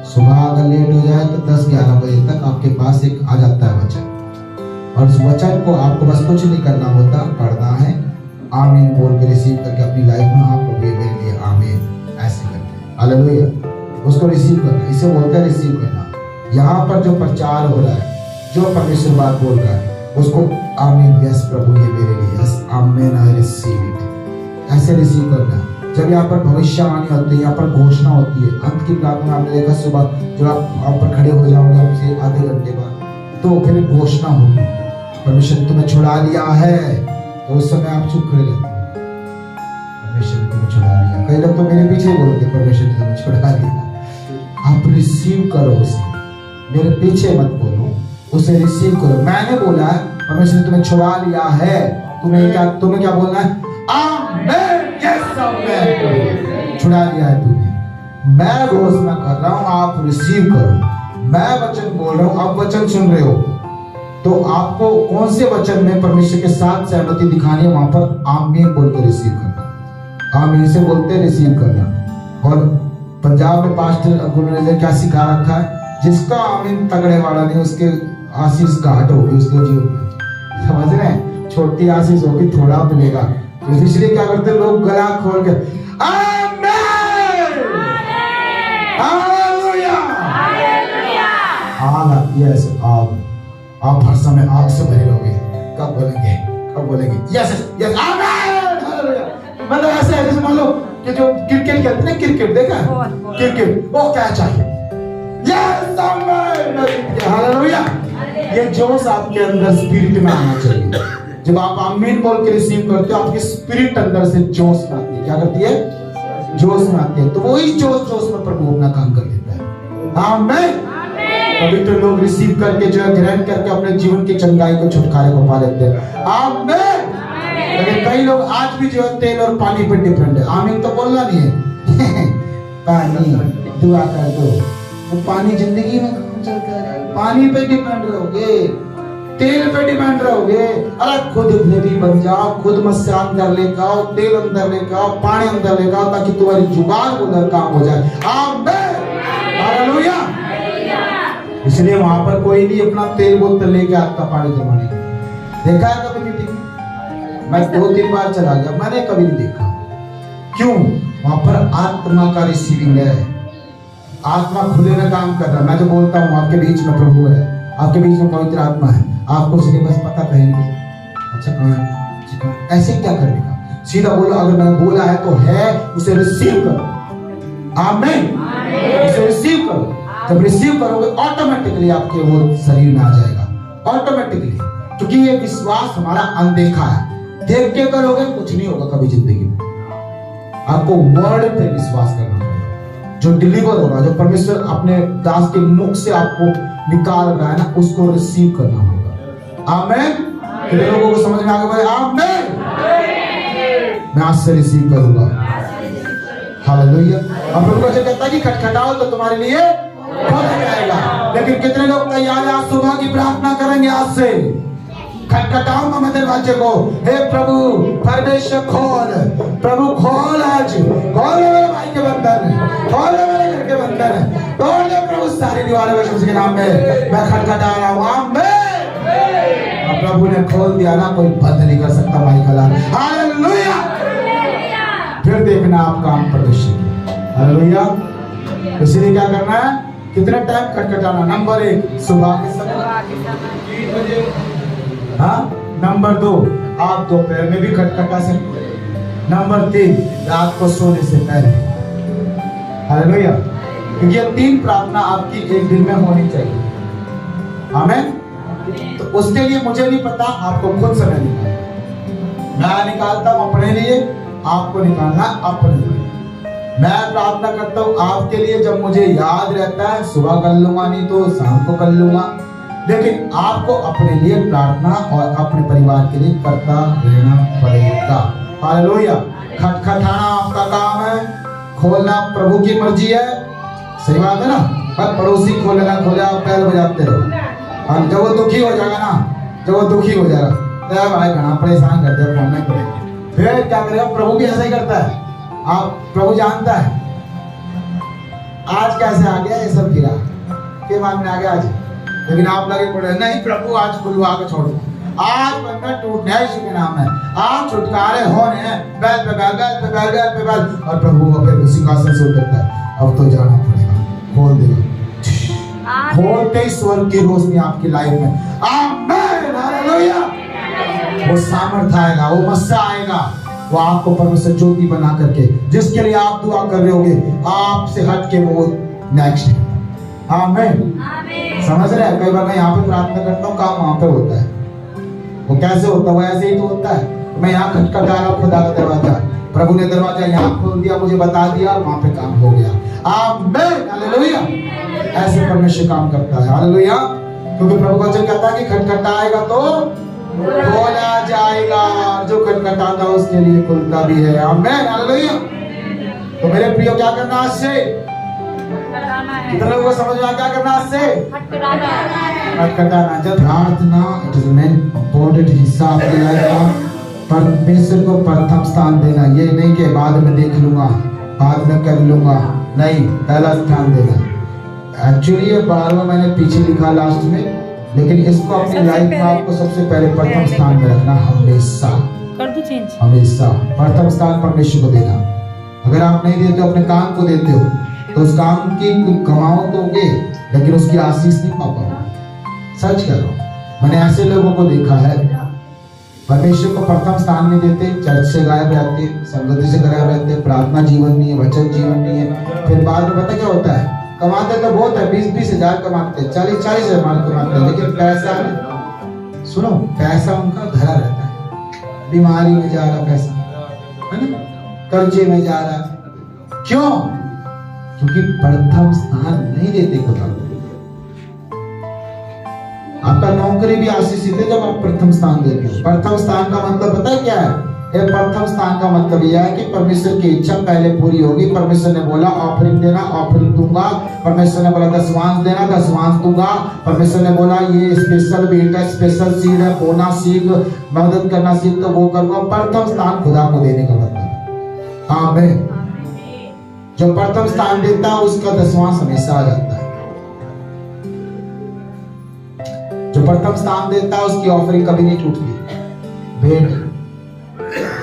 Speaker 1: सुबह अगर लेट हो जाए तो 10-11 बजे तक आपके पास एक आ जाता है वचन, और उस वचन को आपको बस कुछ नहीं करना होता, पढ़ना है, आमीन बोल के रिसीव करके अपनी लाइफ में आप प्रभु ये मेरे लिए आमीन ऐसे करके, हालेलुया, उसको रिसीव करना। इसे बोलते हैं रिसीव करना। यहाँ पर जो प्रचार हो रहा है, जो परमेश्वर बात बोल रहा है, उसको आमीन, यस प्रभु ये मेरे लिए, यस आमीन, आई रिसीव इट, ऐसे रिसीव करना है। जब यहाँ पर भविष्यवाणी होती है, यहाँ पर घोषणा होती है, अंत की प्रार्थना आपने देखा सुबह, जब आप पर खड़े हो जाओगे आपसे आधे घंटे बाद, तो फिर एक घोषणा होगी, परमेश्वर ने तुम्हें छुड़ा लिया है, तो उस समय आप चुप खड़े रहते हैं, परमेश्वर ने तुम्हें छुड़ा लिया। कई लोग तो मेरे पीछे बोलते, परमेश्वर ने तुम्हें छुड़ा लिया। आप रिसीव करो उसे, मेरे पीछे मत बोलो, उसे रिसीव करो। मैंने बोला है परमेश्वर ने तुम्हें छुड़ा लिया है, तुम्हें क्या बोलना है? आमीन, यस आमीन, छुड़ा लिया है तूने। मैं घोषणा कर रहा हूँ, आप रिसीव करो। मैं वचन बोल रहा हूँ, आप वचन सुन रहे हो, तो आपको कौन से वचन में परमेश्वर के साथ सहमति दिखानी है, वहां पर आमीन बोल के रिसीव करना। आमीन से बोलते रिसीव करना। और पंजाब में पास्टर अंकुर ने क्या सिखा रखा है, जिसका आमीन तगड़े वाला नहीं, उसके आशीष घाट होगी उसके जीवन में। समझ रहे हैं? छोटी आशीष होगी, थोड़ा मिलेगा। तो इसलिए क्या करते हैं लोग, गला खोल के आमीन, हालेलुया, आग आती है ऐसे, आग। आप हर समय आग से भरे रहोगे। कब बोलेंगे यस यस आमीन, हालेलुया। मतलब ऐसे है जैसे मान लो कि जो क्रिकेट खेलते हैं, क्रिकेट देखा है, क्रिकेट वो क्या चाहिए, यस आमीन, हालेलुया। ये जोश आपके अंदर स्पिरिट में आना चाहिए। जब आप आमीन बोल के रिसीव करते हो, आपकी स्पिरिट अंदर से जोश में आती है। क्या करती है? जोश में आती है। तो वही जोश में प्रभु अपना काम कर देता है। आमीन। पवित्र लोग रिसीव करके जो है, ग्रहण करके अपने जीवन की चंगाई को, छुटकारे को पा लेते हैं। आमीन। लेकिन कई लोग आज भी जो है तेल और पानी पर डिपेंड है। आमीन तो बोलना नहीं है। पानी दुआ कर दो, वो पानी जिंदगी में पानी पे डिपेंड रहोगे, तेल पे डिपेंड रहोगे। अरे खुद भी बन जाओ, खुद मस्या अंदर लेकर आओ, तेल अंदर लेकर आओ, पानी अंदर लेकर आओ, ताकि तुम्हारी जुबान उधर काम हो जाए। आमीन, हालेलुया। इसलिए वहां पर कोई भी अपना तेल बोतल लेके आता पानी जमाने। देखा है कभी मीटिंग में? मैं 2-3 बार चला गया, मैंने कभी नहीं देखा। क्यों? वहां पर आत्मा का रिसीविंग है, आत्मा खुले में काम कर रहा है। मैं जो बोलता हूँ, आपके बीच में प्रभु है, आपके बीच में पवित्र आत्मा है, आपको सिलेबस पता कहेंगे। अच्छा कहाँ है? ऐसे क्या करने का? सीधा बोलो, अगर मैंने बोला है तो है, उसे रिसीव करो। आमीन, उसे रिसीव करो। जब रिसीव करोगे ऑटोमेटिकली आपके वो शरीर में आ जाएगा, ऑटोमेटिकली। क्योंकि ये विश्वास हमारा अनदेखा है। देख के करोगे कुछ नहीं होगा कभी जिंदगी में। आपको वर्ड पे विश्वास करना पड़ेगा, जो डिलीवर हो रहा है, जो परमेश्वर अपने दास के मुख से आपको निकाल रहा है ना, उसको रिसीव करना होगा। आमीन। कितने लोगों को समझ में आ गया? आमीन। मैं आज से रिसीव करूंगा। हालेलुया। अब प्रभु वचन कहता है कि खटखटाओ तो तुम्हारे लिए खोला जाएगा। लेकिन कितने लोग तैयार हैं आज सुबह की प्रार्थना करेंगे? आज से खटखटाऊंगा मैं दरवाजे को। हे प्रभु परमेश्वर खोल, प्रभु खोल, आज खोल मेरे भाई के बंधन, खोल मेरे घर के बंधन, तोड़ दे प्रभु सारी दीवारें यीशु के नाम में मैं खटखटा रहा हूँ। आमीन। और प्रभु ने खोल दिया ना, कोई बंद नहीं कर सकता भाई का लाल। हालेलुया। फिर देखना आप काम परमेश्वर की। हालेलुया। इसलिए क्या करना है, कितना टाइम खटखटाना। नंबर 1 सुबह के समय 3 बजे। हाँ, नंबर 2 आप दोपहर में भी खटखटा सकते हैं। नंबर 3 रात को सोने से पहले। हालेलुया। क्योंकि ये 3 प्रार्थना आपकी एक दिन में होनी चाहिए। आमीन। तो उसके लिए मुझे नहीं पता, आपको खुद समय निकालना। मैं निकालता हूं अपने लिए, आपको निकालना अपने लिए। मैं प्रार्थना करता हूँ आपके लिए, जब मुझे याद रहता है सुबह कर लूंगा, नहीं तो शाम को कर लूंगा। लेकिन आपको अपने लिए प्रार्थना और अपने परिवार के लिए करता रहना पड़ेगा। हालेलुया। खटखटाना आपका काम है, खोलना प्रभु की मर्जी है। सही बात है ना। पर पड़ोसी खोले ना खोले, आप पैर बजाते रहो। और जब वो दुखी हो जाएगा ना, जब वो दुखी हो जाएगा तो भाई घना परेशान कर दिया, फोन नहीं करेगा। फिर क्या करेगा, प्रभु भी ऐसा ही करता है। आप प्रभु जानता है आज कैसे आ गया, ये सब गिरा के मांगने आ गया आज। लेकिन आप लगे पड़े, नहीं प्रभु आज खुलवा के छोड़ दो, आज बंधन टूटने यीशु के नाम है, आज छुटकारे होने हैं। बैल पे बैल, बैल पे बैल, बैल पे बैल। और प्रभु फिर सिंहासन से उतरता है, अब तो जाना पड़ेगा, खोल देगा। खोलते ही स्वर्ग की रोशनी आपकी लाइफ में। आमीन। हालेलुया। वो सामर्थ आएगा, वो मस्सा आएगा, वो आपको परमेश्वर ज्योति बना करके, जिसके लिए आप दुआ कर रहे होगे, आपसे हट के वो नेक्स्ट है। आमीन। समझ रहे हैं। कई बार मैं यहाँ पे प्रार्थना करता हूँ, काम वहां पे होता है। वो कैसे होता है, वो ऐसे ही तो होता है। मैं यहाँ खटखटा रहा हूँ खुदा का दरवाजा, प्रभु ने दरवाजा यहाँ खोल दिया, मुझे बता दिया, वहां पे काम हो गया। आमीन। हालेलुया। ऐसे परमेश्वर काम करता है। हालेलुया। क्योंकि प्रभु वचन कहता है कि खटखटाएगा तो खोला जाएगा, जो खटखटाता उसके लिए खुलता भी है। आमीन। हालेलुया। तो मेरे प्रियो क्या करना आज से, कितने लोगों को समझ में आ क्या करना आज से, खटखटाना। जब प्रार्थना इट इज मेन इम्पोर्टेंट हिस्सा आपकी लाइफ का। परमेश्वर को प्रथम स्थान देना, ये नहीं कि बाद में देख लूंगा, बाद में कर लूंगा, नहीं, पहला स्थान देना। एक्चुअली ये 12वां मैंने पीछे लिखा लास्ट में, लेकिन इसको अपनी लाइफ में आपको सबसे पहले प्रथम स्थान में रखना। हमेशा
Speaker 2: कर दो चेंज,
Speaker 1: हमेशा प्रथम स्थान परमेश्वर को देना। अगर आप नहीं देते, अपने काम को देते हो, तो उस काम की कमाओ दोगे, लेकिन उसकी आशीष नहीं पा पाओगे। सच कह रहा हूं, मैंने ऐसे लोगों को देखा है, परमेश्वर को प्रथम स्थान नहीं देते, चर्च से गायब रहते, संगति से गायब रहते, प्रार्थना जीवन नहीं है, वचन जीवन नहीं है। फिर बाद में पता क्या होता है, कमाते तो बहुत है, 20-20 हजार कमाते, 40-40 हजार कमाते हैं, लेकिन पैसा नहीं। सुनो, पैसा उनका धरा रहता है, बीमारी में जा रहा पैसा, है ना, कर्जे में जा रहा। क्यों? क्योंकि प्रथम स्थान नहीं देते खुदा को। आपका नौकरी भी आशीषित है जब आप प्रथम स्थान देते हो। प्रथम स्थान का मतलब पता है क्या है? ये प्रथम स्थान का मतलब यह है कि परमेश्वर की इच्छा पहले पूरी होगी। परमेश्वर ने बोला ऑफरिंग देना, ऑफरिंग दूंगा। परमेश्वर ने बोला दशवांश देना, दशवांश दूंगा। परमेश्वर ने बोला ये स्पेशल बीट है, स्पेशल सीड है, बोना सीख, मदद करना सीख, तो वो करूंगा। प्रथम स्थान खुदा को देने का मतलब है। आमीन। जो प्रथम स्थान देता है उसका दशवांश हमेशा आ जाता है। जो प्रथम स्थान देता है उसकी ऑफरिंग कभी नहीं टूटती। भेंट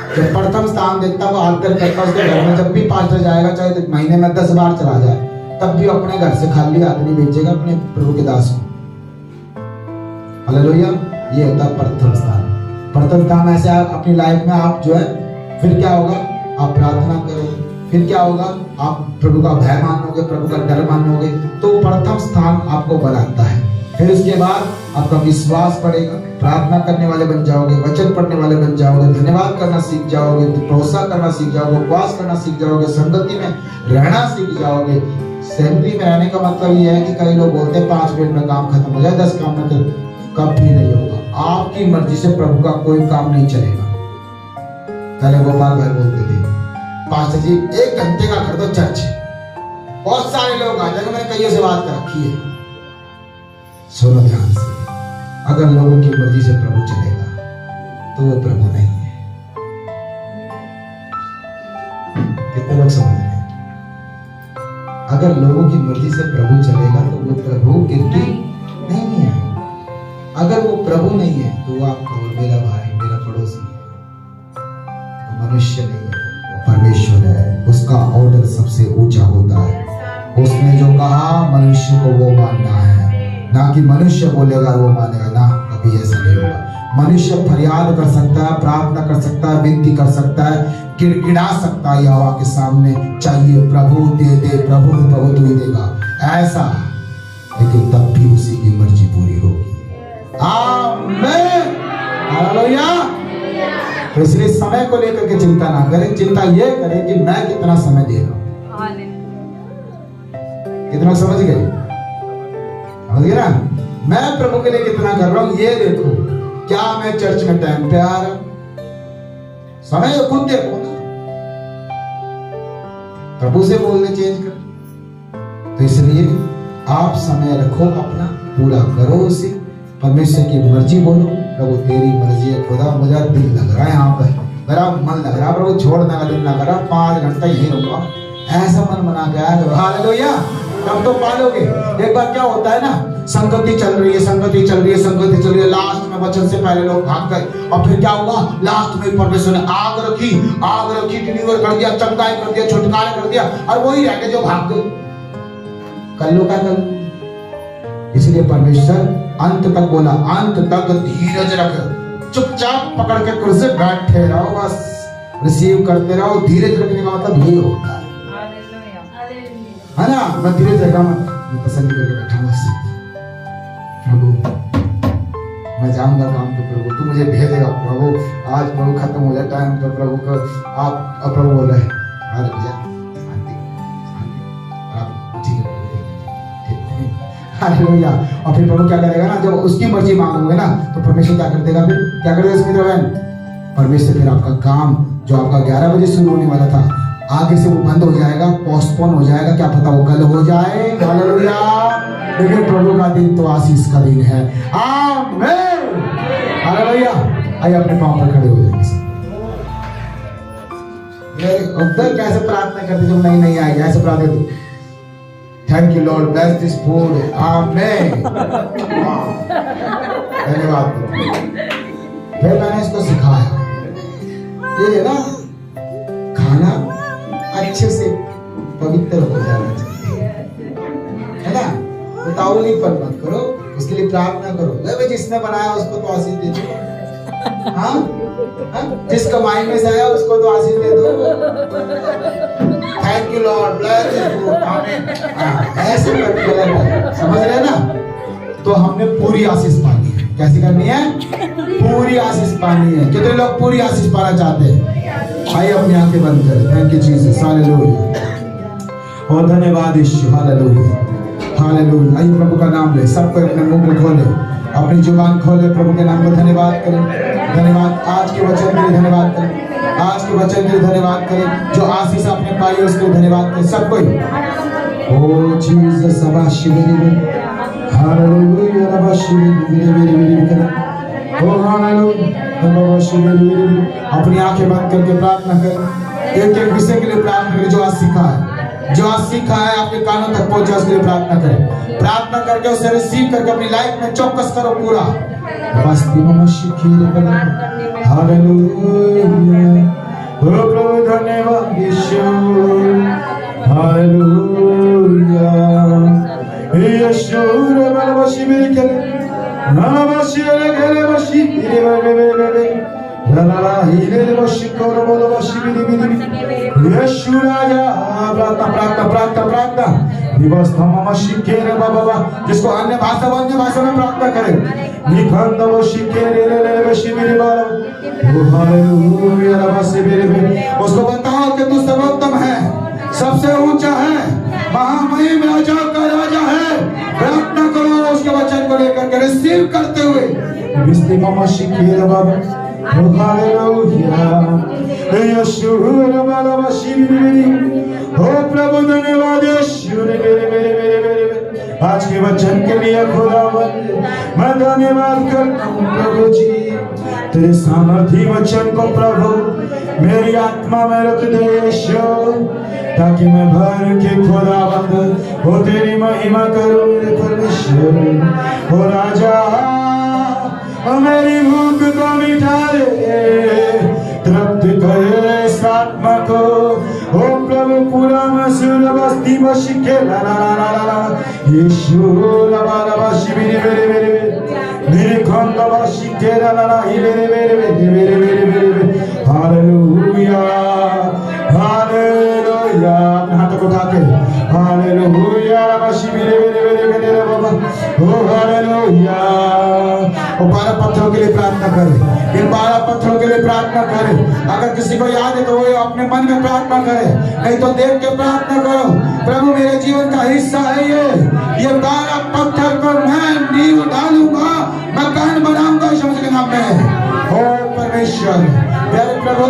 Speaker 1: जो प्रथम स्थान देता है वो आदर करता है, उसके घर में जब भी पास्टर जाएगा, चाहे तो महीने में 10 बार चला जाए, तब भी अपने घर से खाली आदमी भेजेगा अपने प्रभु के दास को। हालेलुया। ये होता है प्रथम स्थान। प्रथम स्थान ऐसे आप अपनी लाइफ में आप जो है, फिर क्या होगा, आप प्रार्थना करोगे, फिर क्या होगा, आप प्रभु का भय मानोगे, प्रभु का डर मानोगे, तो प्रथम स्थान आपको बनाता है। फिर उसके बाद आपका विश्वास बढ़ेगा, प्रार्थना करने वाले बन जाओगे, वचन पढ़ने वाले बन जाओगे, धन्यवाद करना सीख जाओगे, भरोसा करना सीख जाओगे, उपवास करना सीख जाओगे, संगति में रहना सीख जाओगे। सैलरी में रहने का मतलब ये है कि कई लोग बोलते हैं 5 मिनट में काम खत्म हो जाए, 10 काम में तो कभी नहीं होगा। आपकी मर्जी से प्रभु का कोई काम नहीं चलेगा। पहले गोपाल भाई बोलते थे, पास्टर जी 1 घंटे का कर दो चर्च, बहुत सारे लोग आ जाएंगे। मैंने कईयों से बात कर रखी है, सुनो ध्यान से। अगर लोगों की मर्जी से प्रभु चलेगा तो वो प्रभु नहीं है। कितने लोग समझ रहे हैं? अगर लोगों की मर्जी से प्रभु चलेगा तो वो प्रभु गिरती नहीं है। अगर वो प्रभु नहीं है तो वो आपका और मेरा भाई, मेरा पड़ोसी है, तो मनुष्य नहीं है, वो परमेश्वर है। उसका ऑर्डर सबसे ऊंचा होता है। उसने जो कहा मनुष्य को वो मानना है, ना कि मनुष्य बोलेगा वो मानेगा, ना, कभी ऐसा नहीं होगा। मनुष्य फरियाद कर सकता है, प्रार्थना कर सकता है, विनती कर सकता है, गिड़गिड़ा सकता है यहोवा के सामने, चाहिए प्रभु दे दे, प्रभु प्रभु तू ही देगा ऐसा, लेकिन तब भी उसी की मर्जी पूरी होगी। आमीन, हालेलुया। तो इसलिए समय को लेकर के चिंता ना करें, चिंता ये करें कि मैं कितना समय दे रहा हूं। कितना समझ गए? समझ गए ना? मैं प्रभु के लिए कितना कर रहा हूं ये देखो। क्या मैं चर्च में टाइम पे आ रहा हूं? समय खुद देखो ना, प्रभु से बोलने चेंज कर। तो इसलिए आप समय रखो, अपना पूरा करो उसे, परमेश्वर की मर्जी बोलो, प्रभु तेरी मर्जी है खुदा, मुझे दिल लग रहा है यहाँ पर, मेरा मन लग रहा है प्रभु, छोड़ने का दिल ना करा, 5 घंटा यही रुका, ऐसा मन बना गया। हालेलुया, तब तो पालोगे। एक बार क्या होता है ना, संगति चल रही है, संगति चल रही है, संगति चल रही है, लास्ट में वचन से पहले लोग भाग गए, और फिर क्या हुआ, लास्ट में परमेश्वर ने आग रखी, डिलीवर कर दिया, चमकाई कर दिया, छुटकारा कर दिया, और वही रह गए जो भाग गए। कर लो क्या कर। इसलिए परमेश्वर अंत तक बोला, अंत तक धीरज रख, चुपचाप पकड़ के कुर्सी बैठे रहो, बस रिसीव करते रहो। धीरज रखने का मतलब ये होता है, है ना। मैं धीरज रखा, मैं पसंद करके बैठा बस, प्रभु मैं जाऊंगा काम पे, प्रभु तू मुझे भेजेगा, प्रभु आज प्रभु खत्म हो जाए टाइम तो प्रभु को आप प्रभु बोल रहे हैं भैया शांति शांति, ठीक है, हालेलुया। और फिर प्रभु क्या करेगा ना, जब उसकी मर्जी मांगोगे ना तो परमेश्वर क्या कर देगा, फिर क्या कर देगा सुमित्रा बहन, परमेश्वर फिर आपका काम जो आपका 11 बजे शुरू होने वाला था आगे से वो बंद हो जाएगा, पोस्टपोन हो जाएगा, क्या पता वो कल हो जाए। हालेलुया, लेकिन प्रभु का दिन तो आशीष का दिन है। आमीन, हालेलुया। आइए अपने पांव पर खड़े हो जाएंगे। उधर कैसे प्रार्थना करते जब नहीं आएगा, ऐसे प्रार्थना, thank you Lord, bless this food, आमीन, धन्यवाद। फिर मैंने इसको सिखाया, ये ना खाना अच्छे से पवित्र हो जाना चाहिए, है ना। उतावलीपन मत करो, उसके लिए प्रार्थना करो, भाई जिसने बनाया उसको तो आशीष दे दो, हाँ, जिस कमाई में से आया उसको तो आशीष दे दो, thank you Lord, bless this food, आमीन, ऐसे करके समझ रहे ना। तो हमने पूरी आशीष पानी है। कैसी करनी है? पूरी आशीष पानी है। कितने लोग पूरी आशीष पाना चाहते हैं? आइए अपनी आंखें बंद करें। थैंक यू जीसस, हालेलुया, और धन्यवाद यीशु, हालेलुया, हालेलुया। आइए प्रभु का नाम ले, सबको अपने मुंह को खोले, अपनी जुबान खोले, प्रभु के नाम को धन्यवाद करें। धन्यवाद, आज के वचन के लिए धन्यवाद करें, आज के वचन के लिए धन्यवाद करें, जो आशीष आपने पाई उसके लिए धन्यवाद करें सब कोई। ओ जीसस, हालेलुया, अपनी आंखें बंद करके प्रार्थना करें, एक एक विषय के लिए प्रार्थना करें, जो आज सीखा है, जो आज सीखा है आपके कानों तक पहुंचा, उसके लिए प्रार्थना करें। प्रार्थना करके उसे रिसीव करके अपनी लाइफ में चौकस करो पूरा। हालेलुया, प्रभु धन्यवाद यीशु, हालेलुया, यीशु रे बलवशी मेरी के नामशी रे गेले वशी रे बे ला हिले वशी कोरो बोलो वशी बिरी यीशु राजा। प्रार्थना दिवस थममशी के रे बाबा, जिसको अन्य भाषा में प्रार्थना करें, निखंड वशी के रे वशी बिरी बालो, हालेलुया, वशी बिरी। उसको बताओ कि तू सर्वोत्तम है, सबसे ऊंचा है, महामहिम राजा का राजा है। प्रार्थना करो उसके वचन को लेकर के रिसीव करते हुए। ओ प्रभु धन्यवाद, आज के वचन के लिए खुदावंद मैं धन्यवाद करता हूँ प्रभु जी। तेरे सामर्थी वचन को प्रभु मेरी आत्मा में रख दे यीशु, ताकि मैं भर के खुदावंद हो तेरी महिमा करूं मेरे परमेश्वर। हो राजा ओ मेरी भूख को मिटा दे, तृप्त करे इस आत्मा को। ओ प्रभु पूरा मसूर बस्ती बशिके ला ला ला ला ला यीशु लबा लबा शिबिरी मेरे मेरे मेरे खंड बशिके ला ला ला ही मेरे मेरे मेरे मेरे मेरे मेरे हालेलुया हालेलुया। अपने हाथों को उठा के हालेलुया शिबिरी मेरे मेरे मेरे बाबा ओ हालेलुया। वो 12 पत्थरों के लिए प्रार्थना करे, इन 12 पत्थरों के लिए प्रार्थना करे। अगर किसी को याद है तो वो अपने मन में प्रार्थना करे, नहीं तो देख के प्रार्थना करो। प्रभु मेरे जीवन का हिस्सा है ये 12 पत्थर पर मैं नींव डालूंगा, मकान बनाऊंगा यीशु मसीह के नाम में। ओ परमेश्वर प्यारे प्रभु,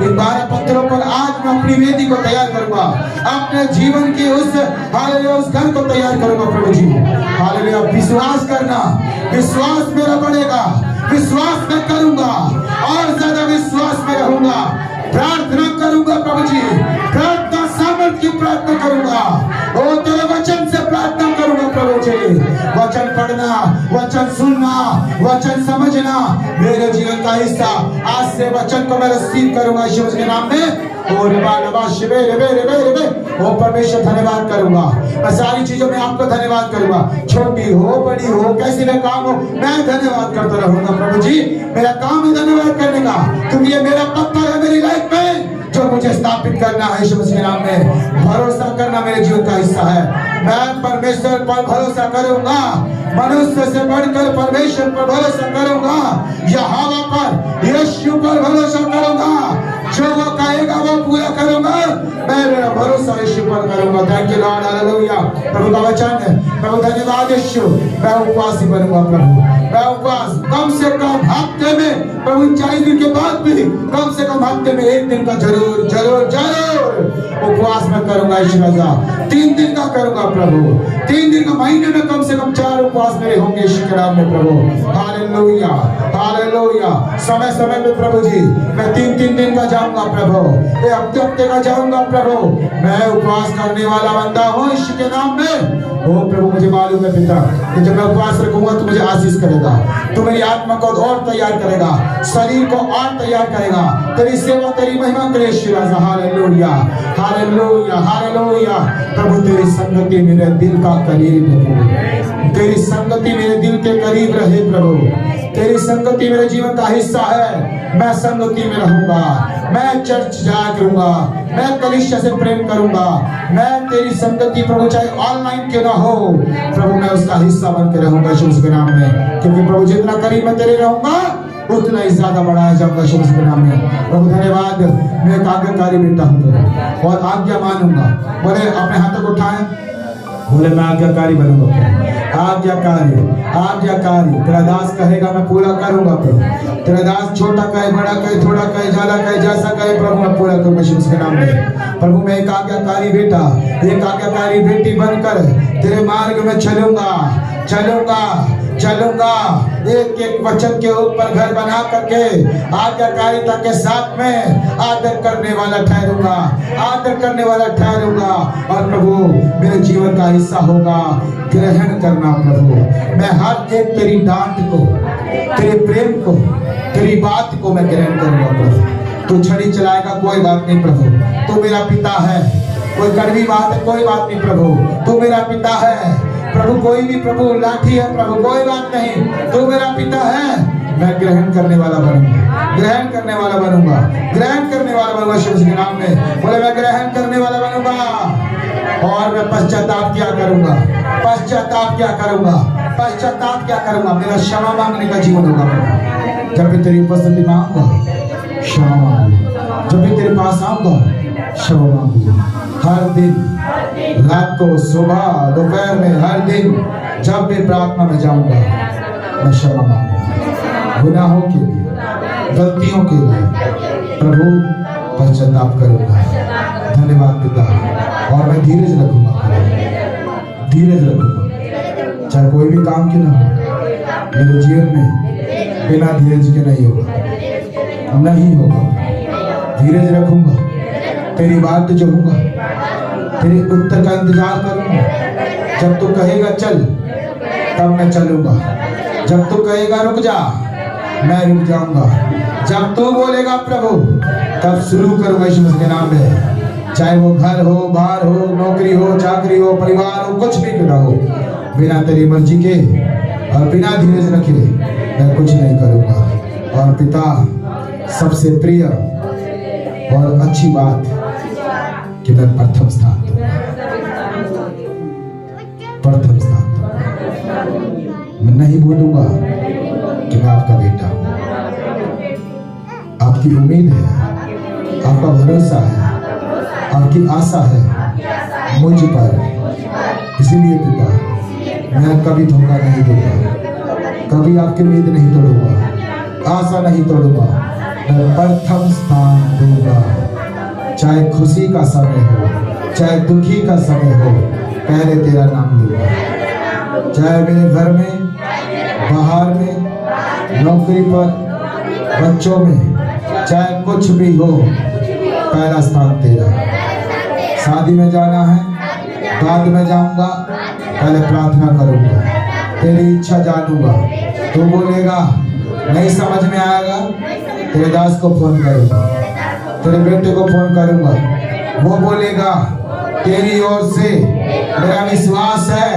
Speaker 1: इन 12 पत्थरों पर आज मैं अपनी वेदी को तैयार करूंगा, अपने जीवन के उस हालेलुया उस घर को तैयार करूंगा प्रभु जी। हालेलुया विश्वास करना, विश्वास मेरा बढ़ेगा, विश्वास मैं करूंगा और ज्यादा विश्वास में रहूंगा। प्रार्थना करूंगा प्रभु जी, प्रार्थना सामर्थ की प्रार्थना करूंगा। ओ तेरे वचन से प्रार्थना करूंगा प्रभु जी। वचन पढ़ना, वचन सुनना, वचन समझना मेरे जीवन का हिस्सा। आज से वचन को मैं रिसीव करूंगा यीशु मसीह के नाम में। और ओ परमेश्वर धन्यवाद करूंगा, मैं सारी चीजों में आपको धन्यवाद करूंगा, छोटी हो बड़ी हो कैसी भी काम हो मैं धन्यवाद करता रहूंगा प्रभु जी। मेरा काम है धन्यवाद करने का, क्योंकि ये मेरा पत्थर है मेरी लाइफ में जो मुझे स्थापित करना है यीशु मसीह के नाम में। भरोसा करना मेरे जीवन का हिस्सा है। मैं परमेश्वर पर भरोसा करूंगा, मनुष्य से बढ़कर परमेश्वर पर भरोसा करूंगा, यहोवा पर यीशु पर भरोसा करूंगा। जो वो कहेगा वो पूरा करूंगा, मैं मेरा भरोसा यीशु पर करूंगा। Thank you lord hallelujah. प्रभु का वचन है, प्रभु धन्यवाद यीशु। मैं उपवासी बनूंगा प्रभु, मैं उपवास कम से कम हफ्ते में प्रभु 40 दिन के बाद भी कम से कम हफ्ते में 1 दिन का जरूर जरूर जरूर उपवास में करूंगा यीशु राजा। 3 दिन का करूंगा प्रभु, 3 दिन का, महीने में कम से कम 4 उपवास मेरे होंगे यीशु के नाम में प्रभु। Hallelujah hallelujah. समय समय पे प्रभु जी मैं 3-3 दिन का जाऊंगा प्रभु, ये हफ्ते का जाऊंगा प्रभु। मैं उपवास करने वाला बंदा हूँ यीशु के नाम में। ओ प्रभु मुझे मालूम है पिता कि जब मैं उपवास रखूंगा तो मुझे आशीष करेगा, तो मेरी आत्मा को और तैयार करेगा, शरीर को और तैयार करेगा तेरी सेवा तेरी महिमा के लिए यीशु राजा। Hallelujah hallelujah hallelujah. प्रभु तेरी संगति मेरे दिल का करीब है, तेरी संगति मेरे दिल के करीब रहे प्रभु। तेरी संगति मेरे जीवन का हिस्सा है। मैं संगति में रहूंगा, मैं चर्च जाया करूंगा, मैं कलीसिया से प्रेम करूंगा। मैं तेरी संगति प्रभु चाहे ऑनलाइन क्यों ना हो प्रभु, मैं उसका हिस्सा बन के रहूंगा यीशु मसीह के नाम में। क्योंकि प्रभु जितना करीब मैं तेरे रहूंगा उतना ही ज्यादा बढ़ाया जाऊंगा यीशु मसीह के नाम में। प्रभु धन्यवाद, मैं एक आज्ञाकारी बेटा हूँ और आज्ञा मानूंगा। बोले अपने हाथों को उठाएं, बोले मैं आज्ञाकारी बनूंगा, आज्ञाकारी आज्ञाकारी। तेरा दास कहेगा मैं पूरा करूंगा प्रभु। तेरा दास छोटा कहे बड़ा कहे थोड़ा कहे ज्यादा कहे जैसा कहे प्रभु मैं पूरा करूंगा यीशु के नाम में। प्रभु मैं एक आज्ञाकारी बेटा एक आज्ञाकारी बेटी बनकर तेरे मार्ग में चलूंगा चलूंगा चलूंगा। एक एक वचन के ऊपर घर बना करके आज्ञाकारिता के साथ में आदर करने वाला ठहरूंगा, आदर करने वाला ठहरूंगा। और प्रभु मेरे जीवन का हिस्सा होगा ग्रहण करना प्रभु। मैं हर एक तेरी डांट को, तेरे प्रेम को, तेरी बात को मैं ग्रहण करूंगा प्रभु। तू छड़ी चलाएगा कोई बात नहीं प्रभु, तू मेरा पिता है। कोई कड़वी बात है कोई बात नहीं प्रभु, तू मेरा पिता है प्रभु। कोई भी प्रभु लाठी है प्रभु कोई बात नहीं, तू मेरा पिता है। मैं ग्रहण करने वाला बनूंगा, ग्रहण करने वाला बनूंगा, ग्रहण करने वाला बनूंगा यीशु के नाम में। बोले मैं ग्रहण करने वाला बनूंगा। और मैं पश्चाताप क्या करूंगा, पश्चाताप क्या करूंगा, पश्चाताप क्या करूंगा। मेरा क्षमा मांगने का जीवन होगा प्रभु। जब भी तेरी उपस्थिति में आऊंगा क्षमा मांगूंगा, जब भी तेरे पास आऊंगा क्षमा मांगूंगा। हर दिन रात को सुबह दोपहर में हर दिन जब भी प्रार्थना में जाऊंगा मैं क्षमा मांगूंगा, गुनाहों के लिए गलतियों के लिए प्रभु पश्चाताप करूंगा। धन्यवाद पिता। और मैं धीरज रखूंगा, धीरज रखूंगा। चाहे कोई भी काम क्यों ना हो, मेरे जीवन में बिना धीरज के नहीं होगा, नहीं होगा। धीरज रखूंगा, तेरी बात जोहूंगा, तेरे उत्तर का इंतजार करूंगा। जब तू कहेगा चल, तब मैं चलूंगा। जब तू कहेगा रुक जा, मैं रुक जाऊंगा। जब तू बोलेगा प्रभु, तब शुरू करूंगा यीशु मसीह के नाम में। चाहे वो घर हो, बाहर हो, नौकरी हो, चाकरी हो, परिवार हो, कुछ भी क्यों ना हो, बिना तेरी मर्जी के और बिना धीरज रखे मैं कुछ नहीं करूंगा। और पिता, सबसे प्रिय और अच्छी बात कि मैं प्रथम स्थान दूंगा, प्रथम स्थान दूंगा। मैं नहीं बोलूंगा कि मैं आपका बेटा हूं। आपकी उम्मीद है, आपका भरोसा है, आपकी आशा है मुझ पर। इसीलिए पिता, मैं कभी धोखा नहीं दूंगा, कभी आपकी उम्मीद नहीं तोड़ूंगा, आशा नहीं तोड़ूंगा। मैं प्रथम स्थान दूंगा। चाहे खुशी का समय हो, चाहे दुखी का समय हो, पहले तेरा नाम लूंगा। चाहे मेरे घर में, बाहर में, नौकरी पर, बच्चों में, चाहे कुछ भी हो, पहला स्थान तेरा। शादी में जाना है, बाद में जाऊंगा, पहले प्रार्थना करूंगा, तेरी इच्छा जानूंगा। तू बोलेगा नहीं समझ में आएगा, तेरे दास को फोन करूंगा, तेरे बेटे को फोन करूंगा। वो बोलेगा तेरी ओर से मेरा विश्वास है,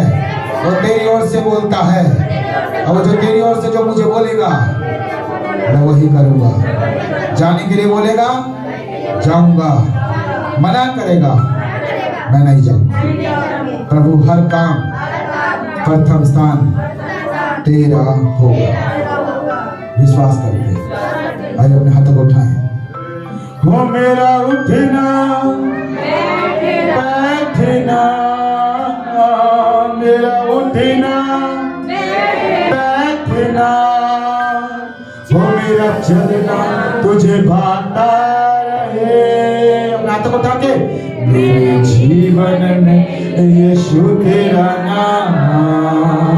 Speaker 1: वो तेरी ओर से बोलता है, और जो तेरी ओर से जो मुझे बोलेगा मैं वही करूंगा। जाने के लिए बोलेगा जाऊंगा, मना करेगा मैं नहीं जाऊंगा। प्रभु, हर काम प्रथम स्थान तेरा होगा। विश्वास करते आइए अपने हाथों को उठाएं। वो मेरा उठना बैठना, मेरा उठना बैठना, वो मेरा चलना तुझे भाता रहे। अपने हाथों को उठा के, मेरे जीवन में यीशु तेरा नाम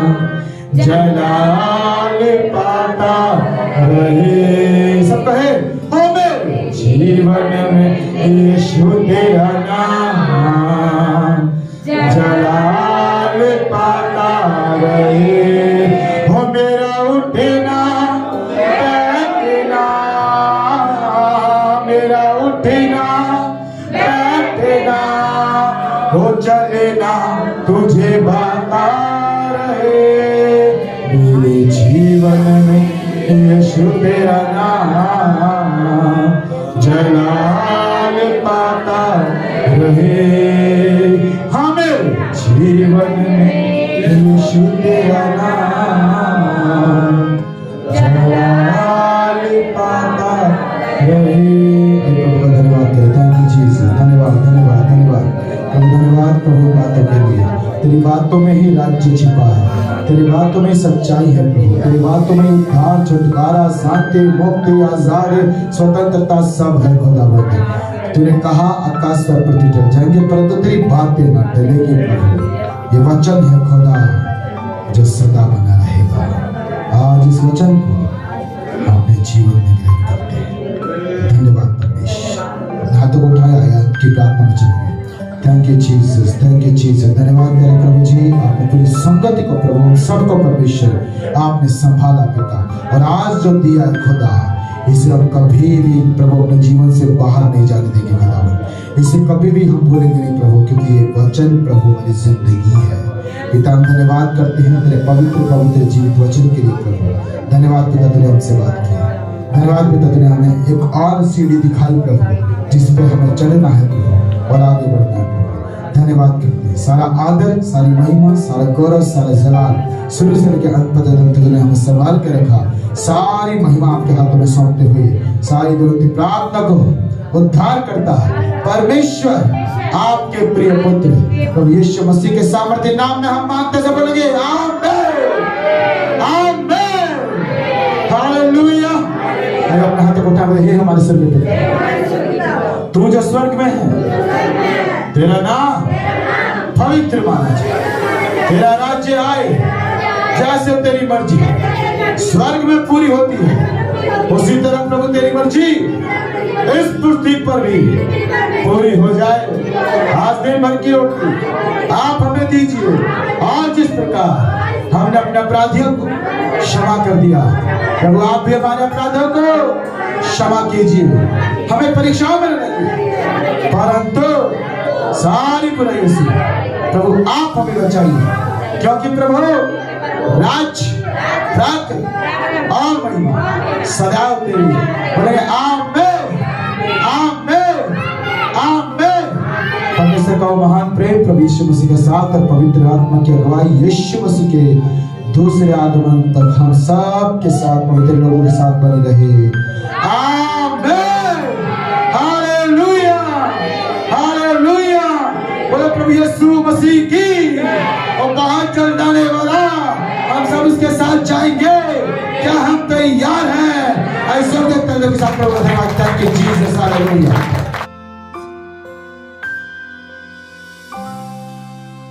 Speaker 1: जलाल पाता रहे। सब कहे, ओ मेरे जीवन में यीशु तेरा नाम जलाल पाता रहे। हो मेरा उठना बैठना, मेरा उठना बैठना, हो चलना तुझे भाता रहे। मेरे जीवन में यीशु तेरा नाम जलाल पाता रहे। हमें जीवन में यीशु तेरा नाम जलाल पाता रहे। धन्यवाद करता हूँ जीसस, धन्यवाद धन्यवाद धन्यवाद प्रभु, धन्यवाद प्रभु बातों के लिए। तेरी बातों में ही राज्य छिपा है, तेरी बातों में सच्चाई है प्रभु, तेरी बातों में उद्धार, छुटकारा, शांति, मुक्ति, आजाद, स्वतंत्रता सब है खुदावंद। तूने कहा आकाश पर पृथ्वी टल जाएंगे परंतु तेरी बातें न टलेगी प्रभु। ये वचन है खुदा जो सदा बना रहेगा। आज इस वचन को अपने जीवन में ग्रहण करते हैं। धन्यवाद परमेश्वर। हाथों को उठाया आया की प्रार्थना में चलेंगे। Thank you Jesus, thank you Jesus. धन्यवाद तेरे प्रभु जी, आपने पूरी संगति को प्रभु सबको परमेश्वर आपने संभाला पिता, और आज जो दिया खुदा इसे हम कभी भी प्रभु अपने जीवन से बाहर नहीं जाने देंगे खुदा। इसे कभी भी हम भूलेंगे नहीं प्रभु, क्योंकि ये वचन प्रभु हमारी जिंदगी है पिता। हम धन्यवाद करते हैं तेरे पवित्र पवित्र जीवित वचन के लिए प्रभु। धन्यवाद पिता, तूने हमसे बात की। धन्यवाद पिता, तूने हमें एक और सीढ़ी दिखाई प्रभु, जिस पे हमें चलना है प्रभु और आगे बढ़ना है प्रभु। धन्यवाद करते हैं। सारा आदर, सारी महिमा, सारा गौरव, सारा जलाल शुरू से लेकर अंत तक तूने हमें संभाल के रखा। सारी महिमा आपके हाथों में सौंपते हुए सारी दुरुक्ति प्रार्थना को उद्धार करता है परमेश्वर आपके प्रिय पुत्र प्रभु यीशु मसीह के सामर्थ्य नाम में हम मांगते सब बोलेंगे आमीन आमीन हालेलुया। अपने हाथ को उठा रहे हमारे सिर पे। तू जो स्वर्ग में है तेरा नाम पवित्र माना जाए, तेरा राज्य आए, जैसे तेरी मर्जी स्वर्ग में पूरी होती है, उसी तरह प्रभु तेरी मर्जी इस पृथ्वी पर भी पूरी हो जाए। आज दिन भर की रोटी आप हमें दीजिए, और जिस प्रकार हमने अपने अपराधियों को क्षमा कर दिया, प्रभु आप भी हमारे अपराधों को क्षमा कीजिए। हमें परीक्षाओं में न लगे, परंतु सारी बुराइयों से प्रभु आप हमें बचाइए, क्योंकि प्रभु राज्य, ताकत और महिमा सदा तेरी है। बोले आमीन, आमीन, आमीन। परमेश्वर का महान प्रेम प्रभु यीशु मसीह के साथ और पवित्र आत्मा की अगुवाई यीशु मसीह के दूसरे आगमन तक हम सब के साथ, पवित्र लोगों के साथ बनी रहे। आमीन, हालेलुया, हालेलुया। बोले प्रभु यीशु मसीह की। और बाहर चल जाने वाला हम सब उसके साथ जाएंगे। क्या हम तैयार हैं? ऐसे के साथ प्रभु धन्यवाद। Thank you Jesus, hallelujah.